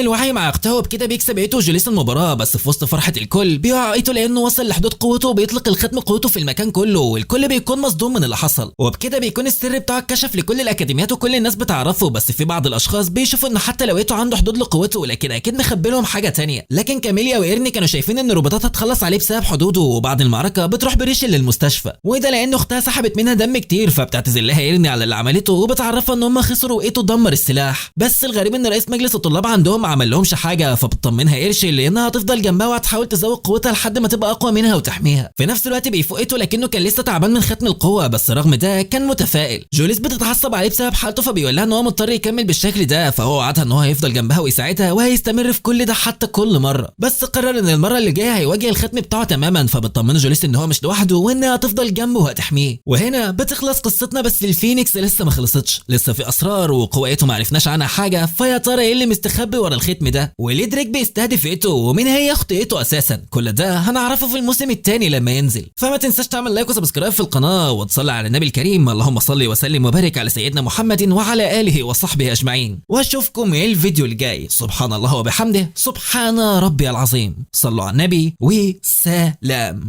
الوعي مع اختها، وبكده بيكسب ايتو وجوليس المباراه. بس في وسط فرحه الكل بيقع ايتو لانه وصل لحدود قوته وبيطلق الختم قوته في المكان كله، والكل بيكون مصدوم من اللي حصل. وبكده بيكون السر بتاعه اتكشف لكل الاكاديميات وكل الناس بتعرفه، بس في بعض الاشخاص بيشوفوا ان حتى لو ايتو عنده حدود لقوته لكن اكيد مخبي لهم حاجه تانية. لكن كاميليا وايرن كانوا شايفين ان الروبوتات هتخلص عليه بسبب حدوده، وبعد المعركه بتروح بريشل للمستشفى، وده لان اختها سحبت منها دم كتير، فبتعتذر لها ايرن على اللي عملته وبتعرفها ان هم خسروا وايتو دمر السلاح. بس الغريب ان رئيس مجلس الطلاب عندهم ما عملهمش حاجه، فبتطمنها ايرشل لانها هتفضل جنبها وهتحاول تزود قوتها لحد ما تبقى اقوى منها وتحميها. في نفس الوقت بيفوق ايتو لكنه كان لسه تعبان من ختم القوه، بس رغم ده كان متفائل. جوليس بتتعصب عليه بسبب حالته، فبيقول لها ان هو مضطر يكمل بالشكل ده، فهو وعدها ان هو هيفضل جنبها ويساعدها وهيستمر في كل ده حتى كل مره. بس قرر ان المره اللي جايه هيواجه الختم بتاعه تماما، فبتطمنه جوليس ان هو مش لوحده وانها هتفضل جنبه وهتحميه. وهنا بتخلص قصتنا، بس الفينيكس لسه ما خلصتش، لسه في اسرار وقوته ما عرفناش عنها حاجه. فيا ترى ايه اللي مستخبي ورا الختم ده؟ وليه دريك بيستهدف ايتو؟ ومين هي اخت ايتو اساسا؟ كل ده هنعرفه في الموسم الثاني لما ينزل. فما تنساش تعمل لايك وسبسكرايب في القناه وتصلي على النبي الكريم. اللهم صل وسلم وبارك على سيدنا محمد وعلى اله وصحبه اجمعين، واشوفكم الفيديو الجاي. سبحان الله وبحمده، سبحان ربي العظيم. صلوا على النبي وسلام.